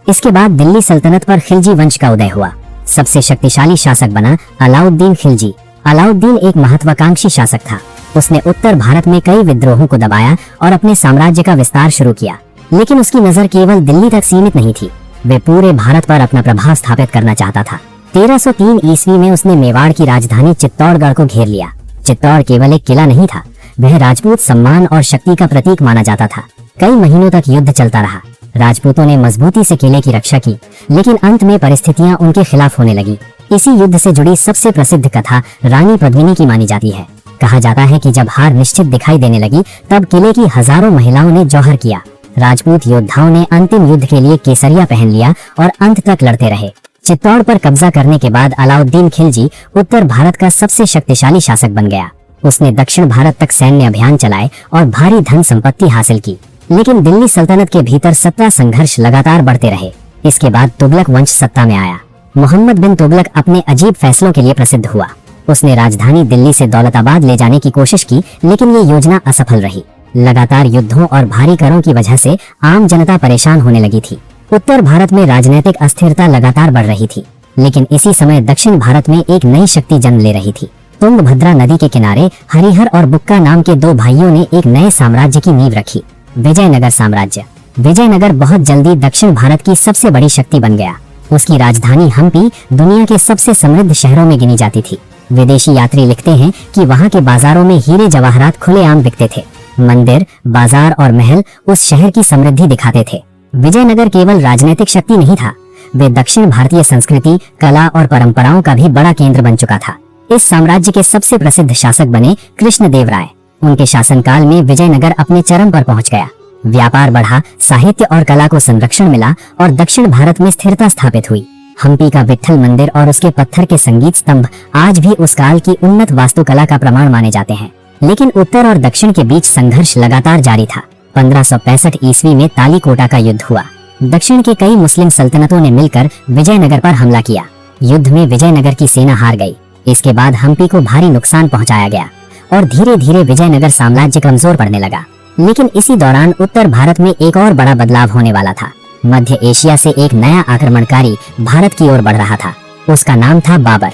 इसके बाद दिल्ली सल्तनत पर खिलजी वंश का उदय हुआ। सबसे शक्तिशाली शासक बना अलाउद्दीन खिलजी। अलाउद्दीन एक महत्वाकांक्षी शासक था। उसने उत्तर भारत में कई विद्रोहों को दबाया और अपने साम्राज्य का विस्तार शुरू किया, लेकिन उसकी नजर केवल दिल्ली तक सीमित नहीं थी। वे पूरे भारत पर अपना प्रभाव स्थापित करना चाहता था। 1303 ईस्वी में उसने मेवाड़ की राजधानी चित्तौड़गढ़ को घेर लिया। चित्तौड़ केवल एक किला नहीं था, वह राजपूत सम्मान और शक्ति का प्रतीक माना जाता था। कई महीनों तक युद्ध चलता रहा। राजपूतों ने मजबूती से किले की रक्षा की, लेकिन अंत में परिस्थितियां उनके खिलाफ होने लगी। इसी युद्ध से जुड़ी सबसे प्रसिद्ध कथा रानी पद्मिनी की मानी जाती है। कहा जाता है कि जब हार निश्चित दिखाई देने लगी, तब किले की हजारों महिलाओं ने जौहर किया। राजपूत योद्धाओं ने अंतिम युद्ध के लिए केसरिया पहन लिया और अंत तक लड़ते रहे। चित्तौड़ पर कब्जा करने के बाद अलाउद्दीन खिलजी उत्तर भारत का सबसे शक्तिशाली शासक बन गया। उसने दक्षिण भारत तक सैन्य अभियान चलाए और भारी धन संपत्ति हासिल की, लेकिन दिल्ली सल्तनत के भीतर सत्ता संघर्ष लगातार बढ़ते रहे। इसके बाद तुगलक वंश सत्ता में आया। मोहम्मद बिन तुगलक अपने अजीब फैसलों के लिए प्रसिद्ध हुआ। उसने राजधानी दिल्ली से दौलताबाद ले जाने की कोशिश की, लेकिन ये योजना असफल रही। लगातार युद्धों और भारी करों की वजह से आम जनता परेशान होने लगी थी। उत्तर भारत में राजनीतिक अस्थिरता लगातार बढ़ रही थी, लेकिन इसी समय दक्षिण भारत में एक नई शक्ति जन्म ले रही थी। तुंगभद्रा नदी के किनारे हरिहर और बुक्का नाम के दो भाइयों ने एक नए साम्राज्य की नींव रखी, विजयनगर साम्राज्य। विजयनगर बहुत जल्दी दक्षिण भारत की सबसे बड़ी शक्ति बन गया। उसकी राजधानी हम्पी दुनिया के सबसे समृद्ध शहरों में गिनी जाती थी। विदेशी यात्री लिखते हैं कि वहाँ के बाजारों में हीरे जवाहरात खुलेआम बिकते थे। मंदिर, बाजार और महल उस शहर की समृद्धि दिखाते थे। विजयनगर केवल राजनीतिक शक्ति नहीं था, वे दक्षिण भारतीय संस्कृति, कला और परंपराओं का भी बड़ा केंद्र बन चुका था। इस साम्राज्य के सबसे प्रसिद्ध शासक बने कृष्णदेवराय। उनके शासनकाल में विजयनगर अपने चरम पर पहुंच गया। व्यापार बढ़ा, साहित्य और कला को संरक्षण मिला और दक्षिण भारत में स्थिरता स्थापित हुई। हम्पी का विट्ठल मंदिर और उसके पत्थर के संगीत स्तंभ आज भी उस काल की उन्नत वास्तुकला का प्रमाण माने जाते हैं। लेकिन उत्तर और दक्षिण के बीच संघर्ष लगातार जारी था। 1565 ईस्वी में तालीकोटा का युद्ध हुआ। दक्षिण के कई मुस्लिम सल्तनतों ने मिलकर विजयनगर पर हमला किया। युद्ध में विजयनगर की सेना हार गई। इसके बाद हम्पी को भारी नुकसान पहुंचाया गया और धीरे धीरे विजयनगर साम्राज्य कमजोर पड़ने लगा। लेकिन इसी दौरान उत्तर भारत में एक और बड़ा बदलाव होने वाला था। मध्य एशिया से एक नया आक्रमणकारी भारत की ओर बढ़ रहा था। उसका नाम था बाबर।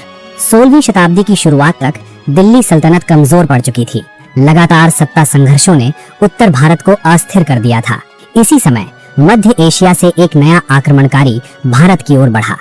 16वीं शताब्दी की शुरुआत तक दिल्ली सल्तनत कमजोर पड़ चुकी थी। लगातार सत्ता संघर्षों ने उत्तर भारत को अस्थिर कर दिया था। इसी समय मध्य एशिया से एक नया आक्रमणकारी भारत की ओर बढ़ा,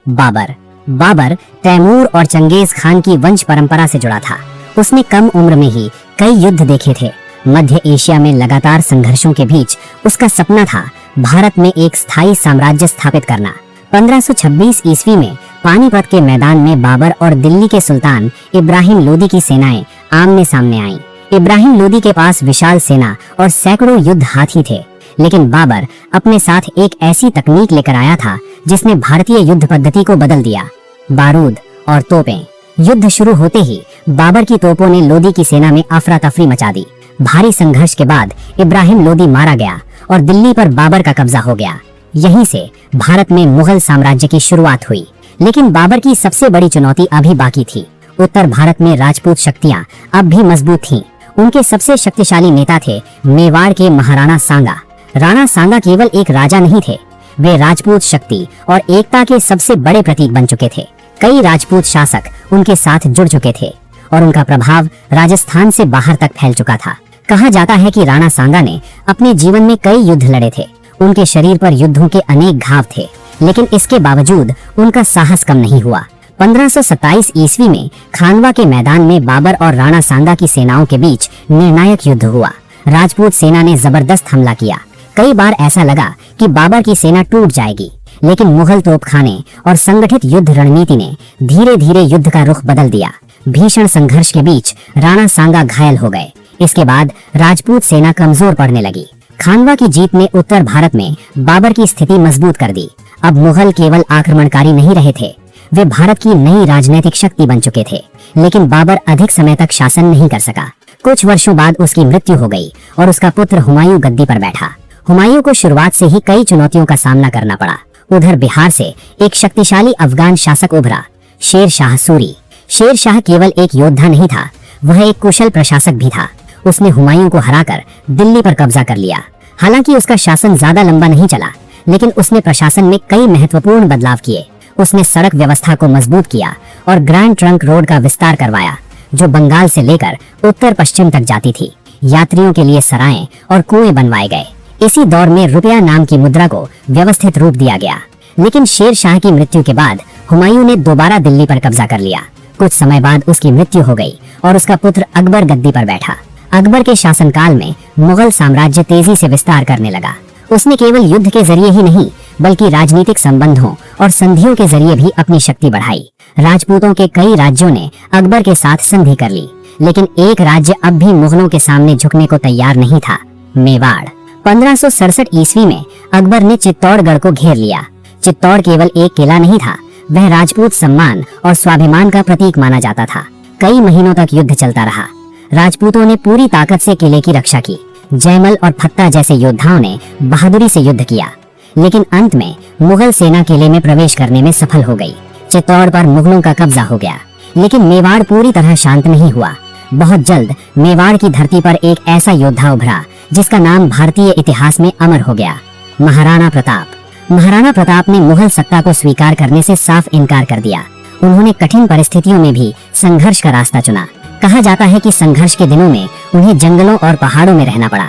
बाबर। बाबर तैमूर और चंगेज खान की वंश परंपरा से जुड़ा था। उसने कम उम्र में ही कई युद्ध देखे थे। मध्य एशिया में लगातार संघर्षों के बीच उसका सपना था भारत में एक स्थायी साम्राज्य स्थापित करना। 1526 ईस्वी में पानीपत के मैदान में बाबर और दिल्ली के सुल्तान इब्राहिम लोदी की सेनाएं आमने सामने आईं। इब्राहिम लोदी के पास विशाल सेना और सैकड़ों युद्ध हाथी थे, लेकिन बाबर अपने साथ एक ऐसी तकनीक लेकर आया था जिसने भारतीय युद्ध पद्धति को बदल दिया, बारूद और तोपें। युद्ध शुरू होते ही बाबर की तोपों ने लोदी की सेना में अफरा तफरी मचा दी। भारी संघर्ष के बाद इब्राहिम लोदी मारा गया और दिल्ली पर बाबर का कब्जा हो गया। यहीं से भारत में मुगल साम्राज्य की शुरुआत हुई। लेकिन बाबर की सबसे बड़ी चुनौती अभी बाकी थी। उत्तर भारत में राजपूत शक्तियां अब भी मजबूत थीं। उनके सबसे शक्तिशाली नेता थे मेवाड़ के महाराणा सांगा। राणा सांगा केवल एक राजा नहीं थे, वे राजपूत शक्ति और एकता के सबसे बड़े प्रतीक बन चुके थे। कई राजपूत शासक उनके साथ जुड़ चुके थे और उनका प्रभाव राजस्थान से बाहर तक फैल चुका था। कहा जाता है कि राणा सांगा ने अपने जीवन में कई युद्ध लड़े थे। उनके शरीर पर युद्धों के अनेक घाव थे, लेकिन इसके बावजूद उनका साहस कम नहीं हुआ। 1527 ईस्वी में खानवा के मैदान में बाबर और राणा सांगा की सेनाओं के बीच निर्णायक युद्ध हुआ। राजपूत सेना ने जबरदस्त हमला किया। कई बार ऐसा लगा कि बाबर की सेना टूट जाएगी, लेकिन मुगल तोपखाने और संगठित युद्ध रणनीति ने धीरे धीरे युद्ध का रुख बदल दिया। भीषण संघर्ष के बीच राणा सांगा घायल हो गए। इसके बाद राजपूत सेना कमजोर पड़ने लगी। खानवा की जीत ने उत्तर भारत में बाबर की स्थिति मजबूत कर दी। अब मुगल केवल आक्रमणकारी नहीं रहे थे, वे भारत की नई राजनीतिक शक्ति बन चुके थे। लेकिन बाबर अधिक समय तक शासन नहीं कर सका। कुछ वर्षों बाद उसकी मृत्यु हो गई और उसका पुत्र हुमायूं गद्दी पर बैठा। हुमायूं को शुरुआत से ही कई चुनौतियों का सामना करना पड़ा। उधर बिहार से एक शक्तिशाली अफगान शासक उभरा, शेर शाह सूरी। शेर शाह केवल एक योद्धा नहीं था, वह एक कुशल प्रशासक भी था। उसने हुमायूं को हराकर दिल्ली पर कब्जा कर लिया। हालांकि उसका शासन ज्यादा लंबा नहीं चला, लेकिन उसने प्रशासन में कई महत्वपूर्ण बदलाव किए। उसने सड़क व्यवस्था को मजबूत किया और ग्रैंड ट्रंक रोड का विस्तार करवाया, जो बंगाल से लेकर उत्तर पश्चिम तक जाती थी। यात्रियों के लिए सराएं और कुएं बनवाए गए। इसी दौर में रुपया नाम की मुद्रा को व्यवस्थित रूप दिया गया। लेकिन शेर शाह की मृत्यु के बाद हुमायूं ने दोबारा दिल्ली पर कब्जा कर लिया। कुछ समय बाद उसकी मृत्यु हो गई और उसका पुत्र अकबर गद्दी पर बैठा। अकबर के शासनकाल में मुगल साम्राज्य तेजी से विस्तार करने लगा। उसने केवल युद्ध के जरिए ही नहीं, बल्कि राजनीतिक संबंधों और संधियों के जरिए भी अपनी शक्ति बढ़ाई। राजपूतों के कई राज्यों ने अकबर के साथ संधि कर ली, लेकिन एक राज्य अब भी मुगलों के सामने झुकने को तैयार नहीं था, मेवाड़। 1567 ईस्वी में अकबर ने चित्तौड़गढ़ को घेर लिया। चित्तौड़ केवल एक किला नहीं था, वह राजपूत सम्मान और स्वाभिमान का प्रतीक माना जाता था। कई महीनों तक युद्ध चलता रहा। राजपूतों ने पूरी ताकत से किले की रक्षा की। जयमल और फत्ता जैसे योद्धाओं ने बहादुरी से युद्ध किया, लेकिन अंत में मुगल सेना किले में प्रवेश करने में सफल हो गई। चित्तौड़ पर मुगलों का कब्जा हो गया। लेकिन मेवाड़ पूरी तरह शांत नहीं हुआ। बहुत जल्द मेवाड़ की धरती पर एक ऐसा योद्धा उभरा जिसका नाम भारतीय इतिहास में अमर हो गया, महाराणा प्रताप। महाराणा प्रताप ने मुगल सत्ता को स्वीकार करने से साफ इनकार कर दिया। उन्होंने कठिन परिस्थितियों में भी संघर्ष का रास्ता चुना। कहा जाता है कि संघर्ष के दिनों में उन्हें जंगलों और पहाड़ों में रहना पड़ा,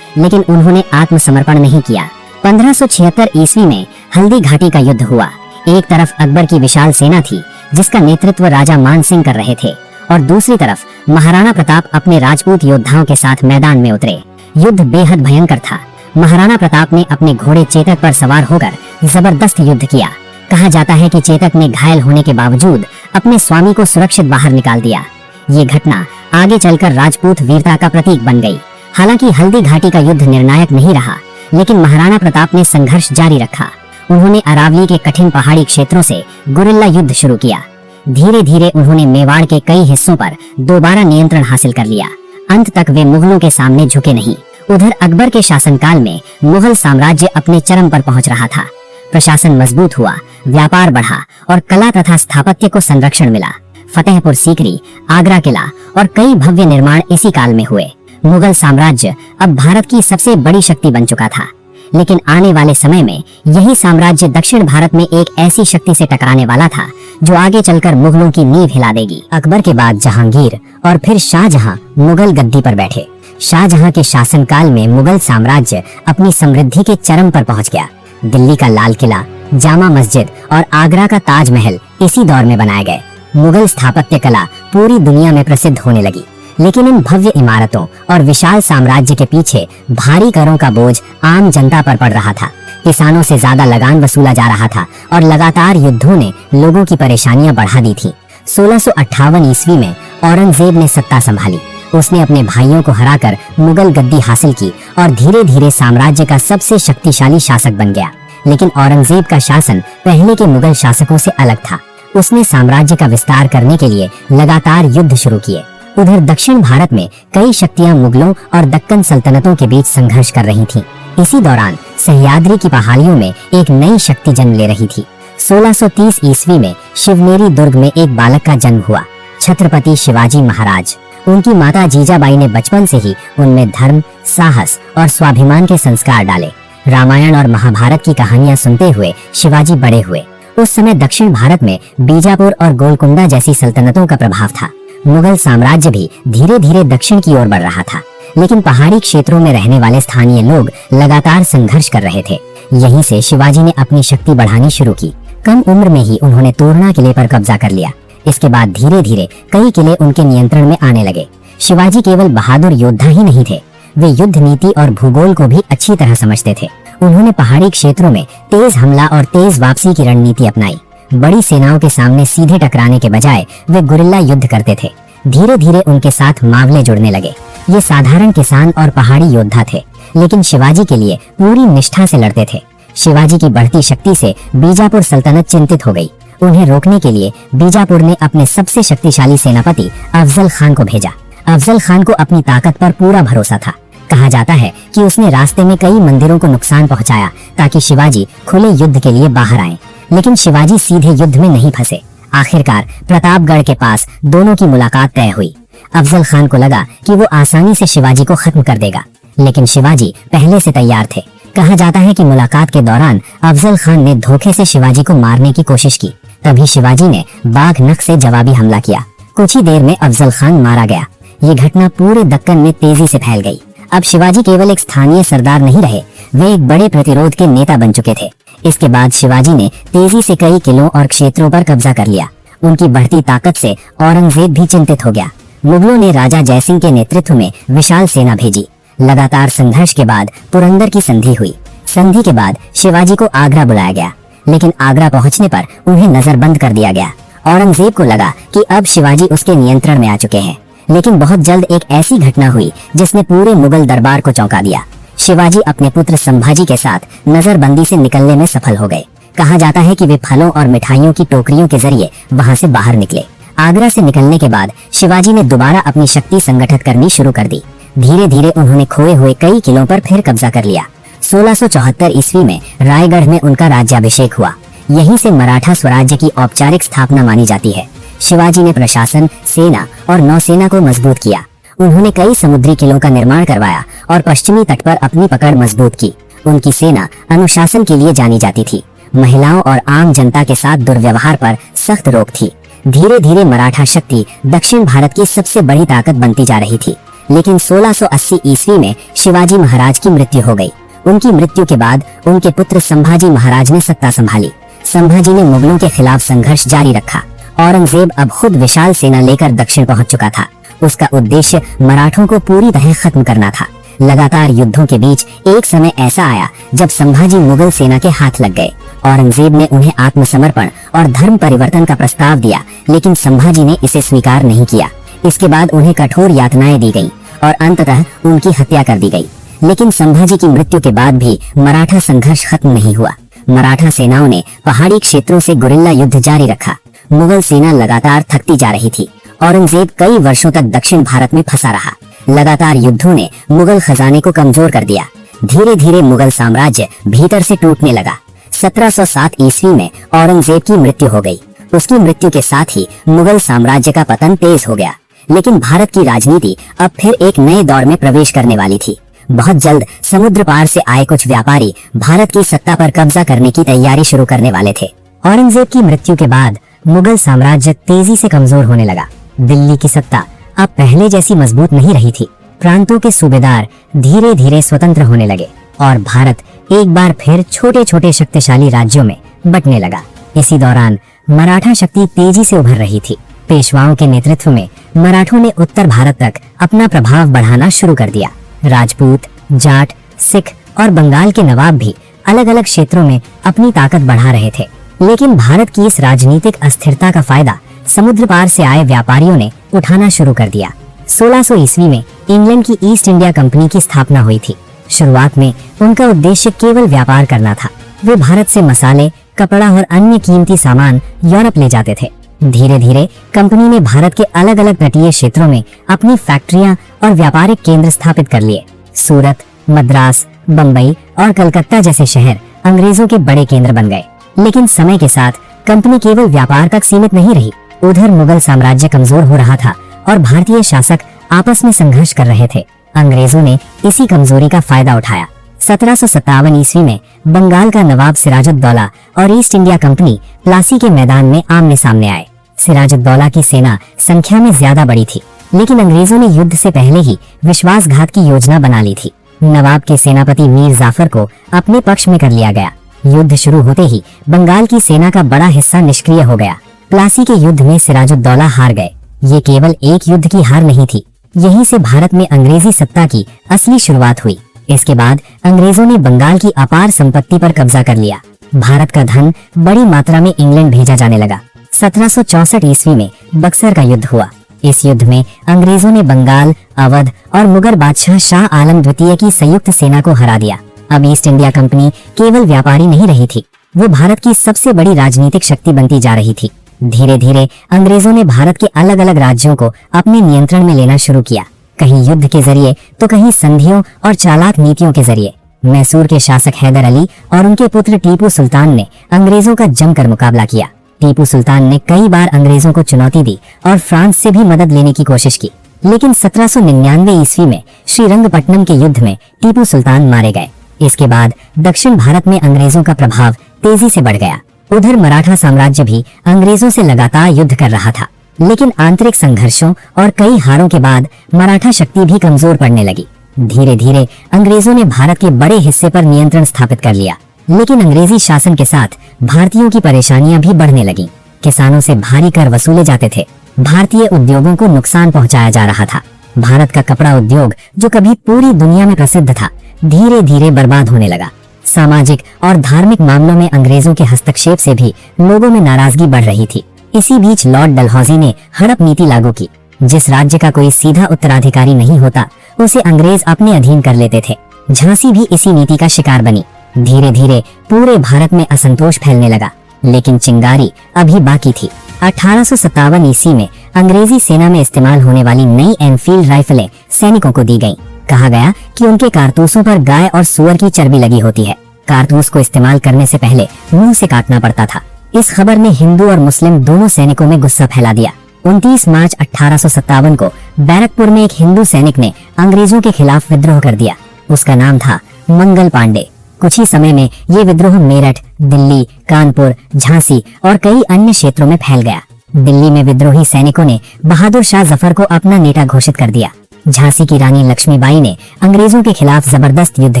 लेकिन उन्होंने आत्मसमर्पण नहीं किया। 1576 ईस्वी में हल्दी घाटी का युद्ध हुआ। एक तरफ अकबर की विशाल सेना थी जिसका नेतृत्व राजा मान सिंह कर रहे थे, और दूसरी तरफ महाराणा प्रताप अपने राजपूत योद्धाओं के साथ मैदान में उतरे। युद्ध बेहद भयंकर था। महाराणा प्रताप ने अपने घोड़े चेतक पर सवार होकर जबरदस्त युद्ध किया। कहा जाता है कि चेतक ने घायल होने के बावजूद अपने स्वामी को सुरक्षित बाहर निकाल दिया। ये घटना आगे चलकर राजपूत वीरता का प्रतीक बन गई। हालांकि हल्दी घाटी का युद्ध निर्णायक नहीं रहा, लेकिन महाराणा प्रताप ने संघर्ष जारी रखा। उन्होंने अरावली के कठिन पहाड़ी क्षेत्रों से गुरिल्ला युद्ध शुरू किया। धीरे धीरे उन्होंने मेवाड़ के कई हिस्सों पर दोबारा नियंत्रण हासिल कर लिया। अंत तक वे मुगलों के सामने झुके नहीं। उधर अकबर के शासनकाल में मुगल साम्राज्य अपने चरम पर पहुंच रहा था। प्रशासन मजबूत हुआ, व्यापार बढ़ा और कला तथा स्थापत्य को संरक्षण मिला। फतेहपुर सीकरी, आगरा किला और कई भव्य निर्माण इसी काल में हुए। मुगल साम्राज्य अब भारत की सबसे बड़ी शक्ति बन चुका था, लेकिन आने वाले समय में यही साम्राज्य दक्षिण भारत में एक ऐसी शक्ति से टकराने वाला था जो आगे चलकर मुगलों की नींव हिला देगी। अकबर के बाद जहांगीर और फिर शाहजहां मुगल गद्दी पर बैठे। शाहजहां के शासनकाल में मुगल साम्राज्य अपनी समृद्धि के चरम पर पहुंच गया। दिल्ली का लाल किला, जामा मस्जिद और आगरा का ताजमहल इसी दौर में बनाए गए। मुगल स्थापत्य कला पूरी दुनिया में प्रसिद्ध होने लगी, लेकिन इन भव्य इमारतों और विशाल साम्राज्य के पीछे भारी करों का बोझ आम जनता पर पड़ रहा था। किसानों से ज्यादा लगान वसूला जा रहा था और लगातार युद्धों ने लोगों की परेशानियां बढ़ा दी थी। 1658 ईस्वी में औरंगजेब ने सत्ता संभाली। उसने अपने भाइयों को हराकर मुगल गद्दी हासिल की और धीरे धीरे साम्राज्य का सबसे शक्तिशाली शासक बन गया। लेकिन औरंगजेब का शासन पहले के मुगल शासकों से अलग था। उसने साम्राज्य का विस्तार करने के लिए लगातार युद्ध शुरू किए। उधर दक्षिण भारत में कई शक्तियां मुगलों और दक्कन सल्तनतों के बीच संघर्ष कर रही थीं। इसी दौरान सह्याद्री की पहाड़ियों में एक नई शक्ति जन्म ले रही थी। 1630 ईस्वी में शिवनेरी दुर्ग में एक बालक का जन्म हुआ, छत्रपति शिवाजी महाराज। उनकी माता जीजाबाई ने बचपन से ही उनमें धर्म, साहस और स्वाभिमान के संस्कार डाले। रामायण और महाभारत की कहानियां सुनते हुए शिवाजी बड़े हुए। उस समय दक्षिण भारत में बीजापुर और गोलकुंडा जैसी सल्तनतों का प्रभाव था। मुगल साम्राज्य भी धीरे धीरे दक्षिण की ओर बढ़ रहा था, लेकिन पहाड़ी क्षेत्रों में रहने वाले स्थानीय लोग लगातार संघर्ष कर रहे थे। यहीं से शिवाजी ने अपनी शक्ति बढ़ानी शुरू की। कम उम्र में ही उन्होंने तोरणा किले पर कब्जा कर लिया। इसके बाद धीरे धीरे कई किले उनके नियंत्रण में आने लगे। शिवाजी केवल बहादुर योद्धा ही नहीं थे, वे युद्ध नीति और भूगोल को भी अच्छी तरह समझते थे। उन्होंने पहाड़ी क्षेत्रों में तेज हमला और तेज वापसी की रणनीति अपनाई। बड़ी सेनाओं के सामने सीधे टकराने के बजाय वे गुरिल्ला युद्ध करते थे। धीरे धीरे उनके साथ मावले जुड़ने लगे। ये साधारण किसान और पहाड़ी योद्धा थे, लेकिन शिवाजी के लिए पूरी निष्ठा से लड़ते थे। शिवाजी की बढ़ती शक्ति से बीजापुर सल्तनत चिंतित हो गई। उन्हें रोकने के लिए बीजापुर ने अपने सबसे शक्तिशाली सेनापति अफजल खान को भेजा। अफजल खान को अपनी ताकत पर पूरा भरोसा था। कहा जाता है कि उसने रास्ते में कई मंदिरों को नुकसान पहुंचाया ताकि शिवाजी खुले युद्ध के लिए बाहर आए, लेकिन शिवाजी सीधे युद्ध में नहीं फंसे। आखिरकार प्रतापगढ़ के पास दोनों की मुलाकात तय हुई। अफजल खान को लगा कि वो आसानी से शिवाजी को खत्म कर देगा, लेकिन शिवाजी पहले से तैयार थे। कहा जाता है कि मुलाकात के दौरान अफजल खान ने धोखे से शिवाजी को मारने की कोशिश की। तभी शिवाजी ने बाघ नख से जवाबी हमला किया। कुछ ही देर में अफजल खान मारा गया। ये घटना पूरे दक्कन में तेजी से फैल गई। अब शिवाजी केवल एक स्थानीय सरदार नहीं रहे, वे एक बड़े प्रतिरोध के नेता बन चुके थे। इसके बाद शिवाजी ने तेजी से कई किलों और क्षेत्रों पर कब्जा कर लिया। उनकी बढ़ती ताकत से औरंगजेब भी चिंतित हो गया। मुगलों ने राजा जयसिंह के नेतृत्व में विशाल सेना भेजी। लगातार संघर्ष के बाद पुरंदर की संधि हुई। संधि के बाद शिवाजी को आगरा बुलाया गया, लेकिन आगरा पहुंचने पर उन्हें नजरबंद कर दिया गया। औरंगजेब को लगा कि अब शिवाजी उसके नियंत्रण में आ चुके हैं, लेकिन बहुत जल्द एक ऐसी घटना हुई जिसने पूरे मुगल दरबार को चौंका दिया। शिवाजी अपने पुत्र संभाजी के साथ नजरबंदी से निकलने में सफल हो गए। कहा जाता है कि वे फलों और मिठाइयों की टोकरियों के जरिए वहां से बाहर निकले। आगरा से निकलने के बाद शिवाजी ने दोबारा अपनी शक्ति संगठित करनी शुरू कर दी। धीरे धीरे उन्होंने खोए हुए कई किलों पर फिर कब्जा कर लिया। 1674 ईस्वी में रायगढ़ में उनका राज्याभिषेक हुआ। यहीं से मराठा स्वराज्य की औपचारिक स्थापना मानी जाती है। शिवाजी ने प्रशासन, सेना और नौसेना को मजबूत किया। उन्होंने कई समुद्री किलों का निर्माण करवाया और पश्चिमी तट पर अपनी पकड़ मजबूत की। उनकी सेना अनुशासन के लिए जानी जाती थी। महिलाओं और आम जनता के साथ दुर्व्यवहार पर सख्त रोक थी। धीरे धीरे मराठा शक्ति दक्षिण भारत की सबसे बड़ी ताकत बनती जा रही थी। लेकिन 1680 ईस्वी में शिवाजी महाराज की मृत्यु हो गई। उनकी मृत्यु के बाद उनके पुत्र संभाजी महाराज ने सत्ता संभाली। संभाजी ने मुगलों के खिलाफ संघर्ष जारी रखा। औरंगजेब अब खुद विशाल सेना लेकर दक्षिण पहुंच चुका था। उसका उद्देश्य मराठों को पूरी तरह खत्म करना था। लगातार युद्धों के बीच एक समय ऐसा आया जब संभाजी मुगल सेना के हाथ लग गए। औरंगजेब ने उन्हें आत्मसमर्पण और धर्म परिवर्तन का प्रस्ताव दिया, लेकिन संभाजी ने इसे स्वीकार नहीं किया। इसके बाद उन्हें कठोर यातनाएं दी गईं और अंततः उनकी हत्या कर दी गई। लेकिन संभाजी की मृत्यु के बाद भी मराठा संघर्ष खत्म नहीं हुआ। मराठा सेनाओं ने पहाड़ी क्षेत्रों से गुरिल्ला युद्ध जारी रखा। मुगल सेना लगातार थकती जा रही थी। औरंगजेब कई वर्षों तक दक्षिण भारत में फंसा रहा। लगातार युद्धों ने मुगल खजाने को कमजोर कर दिया। धीरे धीरे मुगल साम्राज्य भीतर से टूटने लगा। 1707 ईस्वी में औरंगजेब की मृत्यु हो गई। उसकी मृत्यु के साथ ही मुगल साम्राज्य का पतन तेज हो गया। लेकिन भारत की राजनीति अब फिर एक नए दौर में प्रवेश करने वाली थी। बहुत जल्द समुद्र पार से आए कुछ व्यापारी भारत की सत्ता पर कब्जा करने की तैयारी शुरू करने वाले थे। औरंगजेब की मृत्यु के बाद मुगल साम्राज्य तेजी से कमजोर होने लगा। दिल्ली की सत्ता अब पहले जैसी मजबूत नहीं रही थी। प्रांतों के सूबेदार धीरे धीरे स्वतंत्र होने लगे और भारत एक बार फिर छोटे छोटे शक्तिशाली राज्यों में बंटने लगा। इसी दौरान मराठा शक्ति तेजी से उभर रही थी। पेशवाओं के नेतृत्व में मराठों ने उत्तर भारत तक अपना प्रभाव बढ़ाना शुरू कर दिया। राजपूत, जाट, सिख और बंगाल के नवाब भी अलग अलग क्षेत्रों में अपनी ताकत बढ़ा रहे थे। लेकिन भारत की इस राजनीतिक अस्थिरता का फायदा समुद्र पार से आए व्यापारियों ने उठाना शुरू कर दिया। 1600 ईस्वी में इंग्लैंड की ईस्ट इंडिया कंपनी की स्थापना हुई थी। शुरुआत में उनका उद्देश्य केवल व्यापार करना था। वे भारत से मसाले, कपड़ा और अन्य कीमती सामान यूरोप ले जाते थे। धीरे धीरे कंपनी ने भारत के अलग अलग तटीय क्षेत्रों में अपनी फैक्ट्रियां और व्यापारिक केंद्र स्थापित कर लिए। सूरत, मद्रास, बम्बई और कलकत्ता जैसे शहर अंग्रेजों के बड़े केंद्र बन गए। लेकिन समय के साथ कंपनी केवल व्यापार तक सीमित नहीं रही। उधर मुगल साम्राज्य कमजोर हो रहा था और भारतीय शासक आपस में संघर्ष कर रहे थे। अंग्रेजों ने इसी कमजोरी का फायदा उठाया। 1757 ईस्वी में बंगाल का नवाब सिराजुद्दौला और ईस्ट इंडिया कंपनी प्लासी के मैदान में आमने सामने आए। सिराजुद्दौला की सेना संख्या में ज्यादा बड़ी थी, लेकिन अंग्रेजों ने युद्ध से पहले ही विश्वासघात की योजना बना ली थी। नवाब के सेनापति मीर जाफर को अपने पक्ष में कर लिया गया। युद्ध शुरू होते ही बंगाल की सेना का बड़ा हिस्सा निष्क्रिय हो गया। प्लासी के युद्ध में सिराजुद्दौला हार गए। ये केवल एक युद्ध की हार नहीं थी, यहीं से भारत में अंग्रेजी सत्ता की असली शुरुआत हुई। इसके बाद अंग्रेजों ने बंगाल की अपार संपत्ति पर कब्जा कर लिया। भारत का धन बड़ी मात्रा में इंग्लैंड भेजा जाने लगा। 1764 ईस्वी में बक्सर का युद्ध हुआ। इस युद्ध में अंग्रेजों ने बंगाल, अवध और मुगल बादशाह शाह आलम द्वितीय की संयुक्त सेना को हरा दिया। अब ईस्ट इंडिया कंपनी केवल व्यापारी नहीं रही थी, वो भारत की सबसे बड़ी राजनीतिक शक्ति बनती जा रही थी। धीरे धीरे अंग्रेजों ने भारत के अलग अलग राज्यों को अपने नियंत्रण में लेना शुरू किया, कहीं युद्ध के जरिए तो कहीं संधियों और चालाक नीतियों के जरिए। मैसूर के शासक हैदर अली और उनके पुत्र टीपू सुल्तान ने अंग्रेजों का जमकर मुकाबला किया। टीपू सुल्तान ने कई बार अंग्रेजों को चुनौती दी और फ्रांस से भी मदद लेने की कोशिश की, लेकिन 1799 ईस्वी में श्रीरंगपट्टनम के युद्ध में टीपू सुल्तान मारे गए। इसके बाद दक्षिण भारत में अंग्रेजों का प्रभाव तेजी से बढ़ गया। उधर मराठा साम्राज्य भी अंग्रेजों से लगातार युद्ध कर रहा था, लेकिन आंतरिक संघर्षों और कई हारों के बाद मराठा शक्ति भी कमजोर पड़ने लगी। धीरे धीरे अंग्रेजों ने भारत के बड़े हिस्से पर नियंत्रण स्थापित कर लिया, लेकिन अंग्रेजी शासन के साथ भारतीयों की परेशानियां भी बढ़ने लगी। किसानों से भारी कर वसूले जाते थे। भारतीय उद्योगों को नुकसान पहुंचाया जा रहा था। भारत का कपड़ा उद्योग, जो कभी पूरी दुनिया में प्रसिद्ध था, धीरे धीरे बर्बाद होने लगा। सामाजिक और धार्मिक मामलों में अंग्रेजों के हस्तक्षेप से भी लोगों में नाराजगी बढ़ रही थी। इसी बीच लॉर्ड डलहौजी ने हड़प नीति लागू की। जिस राज्य का कोई सीधा उत्तराधिकारी नहीं होता, उसे अंग्रेज अपने अधीन कर लेते थे। झांसी भी इसी नीति का शिकार बनी। धीरे धीरे पूरे भारत में असंतोष फैलने लगा, लेकिन चिंगारी अभी बाकी थी। 1857 ईस्वी में अंग्रेजी सेना में इस्तेमाल होने वाली नई एनफील्ड राइफलें सैनिकों को दी गईं। कहा गया कि उनके कारतूसों पर गाय और सुअर की चर्बी लगी होती है। कारतूस को इस्तेमाल करने से पहले मुंह से काटना पड़ता था। इस खबर ने हिंदू और मुस्लिम दोनों सैनिकों में गुस्सा फैला दिया। 29 मार्च 1857 को बैरकपुर में एक हिंदू सैनिक ने अंग्रेजों के खिलाफ विद्रोह कर दिया। उसका नाम था मंगल पांडे। कुछ ही समय में ये विद्रोह मेरठ, दिल्ली, कानपुर, झांसी और कई अन्य क्षेत्रों में फैल गया। दिल्ली में विद्रोही सैनिकों ने बहादुर शाह जफर को अपना नेता घोषित कर दिया। झांसी की रानी लक्ष्मीबाई ने अंग्रेजों के खिलाफ जबरदस्त युद्ध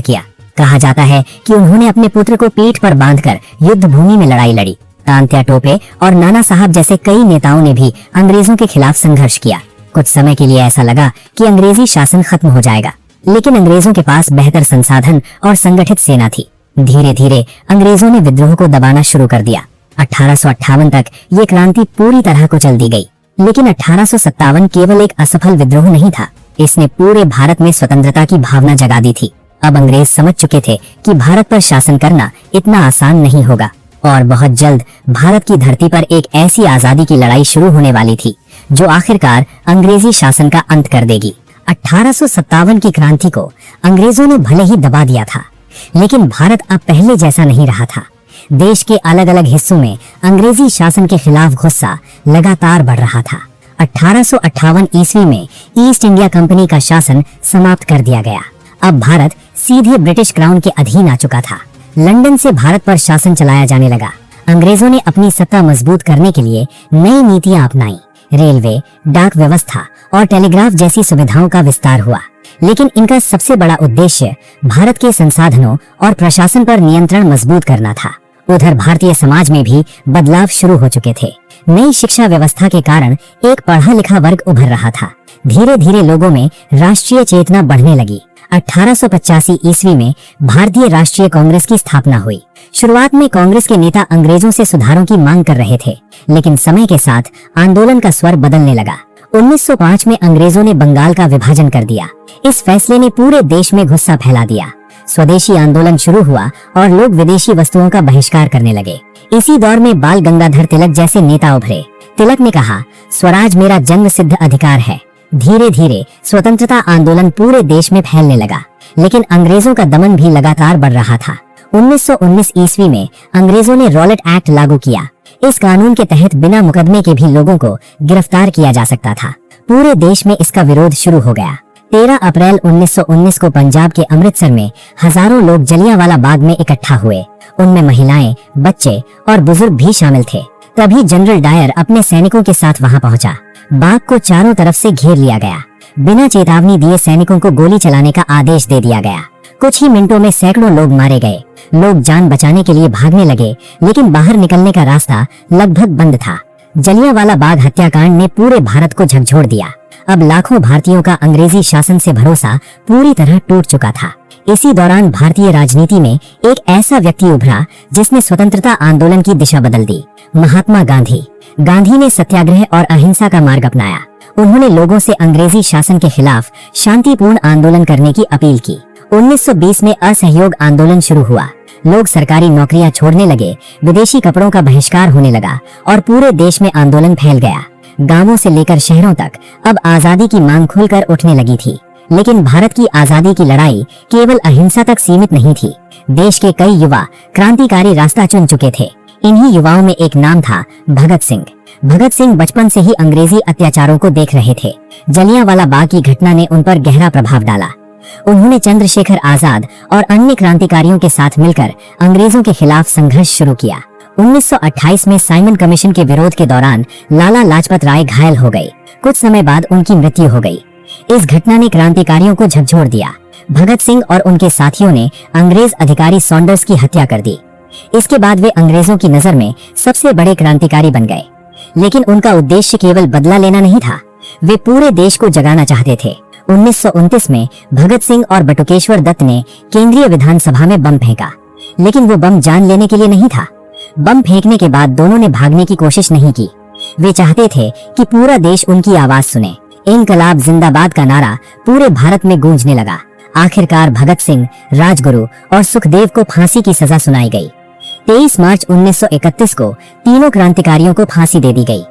किया। कहा जाता है कि उन्होंने अपने पुत्र को पीठ पर बांधकर युद्ध भूमि में लड़ाई लड़ी। तांत्या टोपे और नाना साहब जैसे कई नेताओं ने भी अंग्रेजों के खिलाफ संघर्ष किया। कुछ समय के लिए ऐसा लगा कि अंग्रेजी शासन खत्म हो जाएगा, लेकिन अंग्रेजों के पास बेहतर संसाधन और संगठित सेना थी। धीरे धीरे अंग्रेजों ने विद्रोह को दबाना शुरू कर दिया। 1858 तक ये क्रांति पूरी तरह को चल दी गई, लेकिन 1857 केवल एक असफल विद्रोह नहीं था। इसने पूरे भारत में स्वतंत्रता की भावना जगा दी थी। अब अंग्रेज समझ चुके थे कि भारत पर शासन करना इतना आसान नहीं होगा और बहुत जल्द भारत की धरती पर एक ऐसी आजादी की लड़ाई शुरू होने वाली थी जो आखिरकार अंग्रेजी शासन का अंत कर देगी। 1857 की क्रांति को अंग्रेजों ने भले ही दबा दिया था, लेकिन भारत अब पहले जैसा नहीं रहा था। देश के अलग अलग हिस्सों में अंग्रेजी शासन के खिलाफ गुस्सा लगातार बढ़ रहा था। 1858 ईस्वी में ईस्ट इंडिया कंपनी का शासन समाप्त कर दिया गया। अब भारत सीधे ब्रिटिश क्राउन के अधीन आ चुका था। लंदन से भारत पर शासन चलाया जाने लगा। अंग्रेजों ने अपनी सत्ता मजबूत करने के लिए नई नीतियां अपनाई। रेलवे, डाक व्यवस्था और टेलीग्राफ जैसी सुविधाओं का विस्तार हुआ, लेकिन इनका सबसे बड़ा उद्देश्य भारत के संसाधनों और प्रशासन पर नियंत्रण मजबूत करना था। उधर भारतीय समाज में भी बदलाव शुरू हो चुके थे। नई शिक्षा व्यवस्था के कारण एक पढ़ा लिखा वर्ग उभर रहा था। धीरे धीरे लोगों में राष्ट्रीय चेतना बढ़ने लगी। 1885 ईस्वी में भारतीय राष्ट्रीय कांग्रेस की स्थापना हुई। शुरुआत में कांग्रेस के नेता अंग्रेजों से सुधारों की मांग कर रहे थे, लेकिन समय के साथ आंदोलन का स्वर बदलने लगा। 1905 में अंग्रेजों ने बंगाल का विभाजन कर दिया। इस फैसले ने पूरे देश में गुस्सा फैला दिया। स्वदेशी आंदोलन शुरू हुआ और लोग विदेशी वस्तुओं का बहिष्कार करने लगे। इसी दौर में बाल गंगाधर तिलक जैसे नेता उभरे। तिलक ने कहा, स्वराज मेरा जन्म सिद्ध अधिकार है। धीरे धीरे स्वतंत्रता आंदोलन पूरे देश में फैलने लगा, लेकिन अंग्रेजों का दमन भी लगातार बढ़ रहा था। 1919 ईस्वी में अंग्रेजों ने रॉलेट एक्ट लागू किया। इस कानून के तहत बिना मुकदमे के भी लोगों को गिरफ्तार किया जा सकता था। पूरे देश में इसका विरोध शुरू हो गया। 13 अप्रैल 1919 को पंजाब के अमृतसर में हजारों लोग जलियांवाला बाग में इकट्ठा हुए। उनमें महिलाएं, बच्चे और बुजुर्ग भी शामिल थे। तभी जनरल डायर अपने सैनिकों के साथ वहां पहुंचा। बाग को चारों तरफ से घेर लिया गया। बिना चेतावनी दिए सैनिकों को गोली चलाने का आदेश दे दिया गया। कुछ ही मिनटों में सैकड़ों लोग मारे गए। लोग जान बचाने के लिए भागने लगे, लेकिन बाहर निकलने का रास्ता लगभग बंद था। जलियांवाला बाग हत्याकांड ने पूरे भारत को झकझोर दिया। अब लाखों भारतीयों का अंग्रेजी शासन से भरोसा पूरी तरह टूट चुका था। इसी दौरान भारतीय राजनीति में एक ऐसा व्यक्ति उभरा जिसने स्वतंत्रता आंदोलन की दिशा बदल दी। महात्मा गांधी। गांधी ने सत्याग्रह और अहिंसा का मार्ग अपनाया। उन्होंने लोगों से अंग्रेजी शासन के खिलाफ शांतिपूर्ण आंदोलन करने की अपील की। 1920 में असहयोग आंदोलन शुरू हुआ। लोग सरकारी नौकरियां छोड़ने लगे, विदेशी कपड़ों का बहिष्कार होने लगा और पूरे देश में आंदोलन फैल गया। गांवों से लेकर शहरों तक अब आजादी की मांग खुलकर उठने लगी थी। लेकिन भारत की आजादी की लड़ाई केवल अहिंसा तक सीमित नहीं थी। देश के कई युवा क्रांतिकारी रास्ता चुन चुके थे। इन्हीं युवाओं में एक नाम था भगत सिंह। भगत सिंह बचपन से ही अंग्रेजी अत्याचारों को देख रहे थे। जलियांवाला बाग की घटना ने उन पर गहरा प्रभाव डाला। उन्होंने चंद्रशेखर आजाद और अन्य क्रांतिकारियों के साथ मिलकर अंग्रेजों के खिलाफ संघर्ष शुरू किया। 1928 में साइमन कमीशन के विरोध के दौरान लाला लाजपत राय घायल हो गए। कुछ समय बाद उनकी मृत्यु हो गई। इस घटना ने क्रांतिकारियों को झकझोर दिया। भगत सिंह और उनके साथियों ने अंग्रेज अधिकारी सॉन्डर्स की हत्या कर दी। इसके बाद वे अंग्रेजों की नजर में सबसे बड़े क्रांतिकारी बन गए। लेकिन उनका उद्देश्य केवल बदला लेना नहीं था, वे पूरे देश को जगाना चाहते थे। 1929 में भगत सिंह और बटुकेश्वर दत्त ने केंद्रीय विधानसभा में बम फेंका, लेकिन वो बम जान लेने के लिए नहीं था। बम फेंकने के बाद दोनों ने भागने की कोशिश नहीं की। वे चाहते थे कि पूरा देश उनकी आवाज सुने। इनकलाब जिंदाबाद का नारा पूरे भारत में गूंजने लगा। आखिरकार भगत सिंह, राजगुरु और सुखदेव को फांसी की सजा सुनाई गई। 23 मार्च 1931 को तीनों क्रांतिकारियों को फांसी दे दी गई।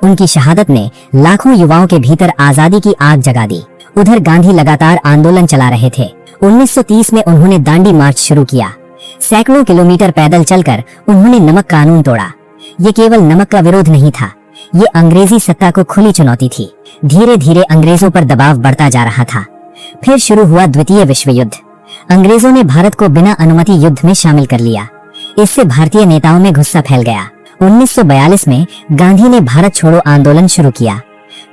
उनकी शहादत ने लाखों युवाओं के भीतर आजादी की आग जगा दी। उधर गांधी लगातार आंदोलन चला रहे थे। 1930 में उन्होंने दांडी मार्च शुरू किया। सैकड़ों किलोमीटर पैदल चलकर उन्होंने नमक कानून तोड़ा। ये केवल नमक का विरोध नहीं था, ये अंग्रेजी सत्ता को खुली चुनौती थी। धीरे धीरे अंग्रेजों पर दबाव बढ़ता जा रहा था। फिर शुरू हुआ द्वितीय विश्व युद्ध। अंग्रेजों ने भारत को बिना अनुमति युद्ध में शामिल कर लिया। इससे भारतीय नेताओं में गुस्सा फैल गया। 1942 में गांधी ने भारत छोड़ो आंदोलन शुरू किया।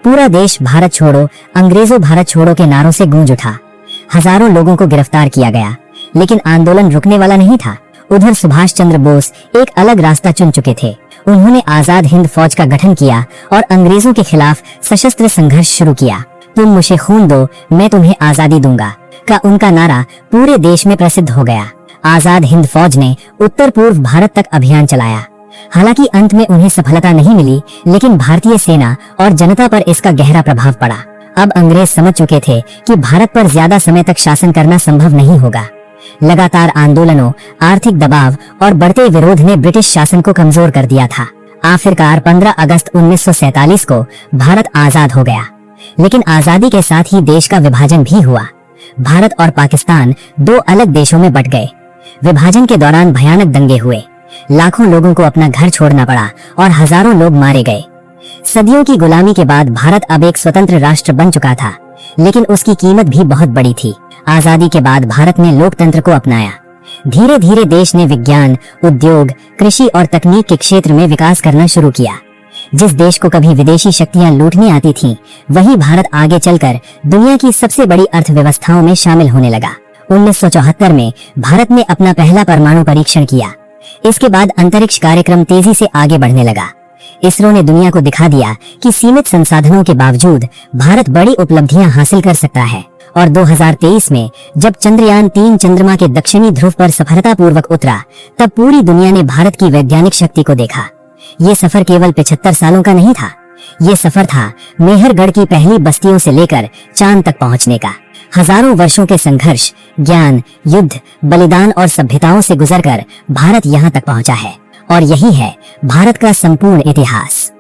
पूरा देश भारत छोड़ो, अंग्रेजों भारत छोड़ो के नारों से गूंज उठा। हजारों लोगों को गिरफ्तार किया गया, लेकिन आंदोलन रुकने वाला नहीं था। उधर सुभाष चंद्र बोस एक अलग रास्ता चुन चुके थे। उन्होंने आजाद हिंद फौज का गठन किया और अंग्रेजों के खिलाफ सशस्त्र संघर्ष शुरू किया। तुम मुझे खून दो, मैं तुम्हें आजादी दूंगा का उनका नारा पूरे देश में प्रसिद्ध हो गया। आजाद हिंद फौज ने उत्तर पूर्व भारत तक अभियान चलाया। हालांकि अंत में उन्हें सफलता नहीं मिली, लेकिन भारतीय सेना और जनता पर इसका गहरा प्रभाव पड़ा। अब अंग्रेज समझ चुके थे कि भारत पर ज्यादा समय तक शासन करना संभव नहीं होगा। लगातार आंदोलनों, आर्थिक दबाव और बढ़ते विरोध ने ब्रिटिश शासन को कमजोर कर दिया था। आखिरकार 15 अगस्त 1947 को भारत आजाद हो गया, लेकिन आजादी के साथ ही देश का विभाजन भी हुआ। भारत और पाकिस्तान दो अलग देशों में बंट गए। विभाजन के दौरान भयानक दंगे हुए, लाखों लोगों को अपना घर छोड़ना पड़ा और हजारों लोग मारे गए। सदियों की गुलामी के बाद भारत अब एक स्वतंत्र राष्ट्र बन चुका था, लेकिन उसकी कीमत भी बहुत बड़ी थी। आजादी के बाद भारत ने लोकतंत्र को अपनाया। धीरे धीरे देश ने विज्ञान, उद्योग, कृषि और तकनीक के क्षेत्र में विकास करना शुरू किया। जिस देश को कभी विदेशी शक्तियां लूटने आती थीं, वही भारत आगे चलकर दुनिया की सबसे बड़ी अर्थव्यवस्थाओं में शामिल होने लगा। 1974 में भारत ने अपना पहला परमाणु परीक्षण किया। इसके बाद अंतरिक्ष कार्यक्रम तेजी से आगे बढ़ने लगा। इसरो ने दुनिया को दिखा दिया कि सीमित संसाधनों के बावजूद भारत बड़ी उपलब्धियां हासिल कर सकता है। और 2023 में जब चंद्रयान 3 चंद्रमा के दक्षिणी ध्रुव पर सफलतापूर्वक उतरा, तब पूरी दुनिया ने भारत की वैज्ञानिक शक्ति को देखा। ये सफर केवल 75 सालों का नहीं था, ये सफर था मेहरगढ़ की पहली बस्तियों से लेकर चांद तक पहुंचने का। हजारों वर्षों के संघर्ष, ज्ञान, युद्ध, बलिदान और सभ्यताओं से गुजरकर भारत यहाँ तक पहुंचा है। और यही है भारत का संपूर्ण इतिहास।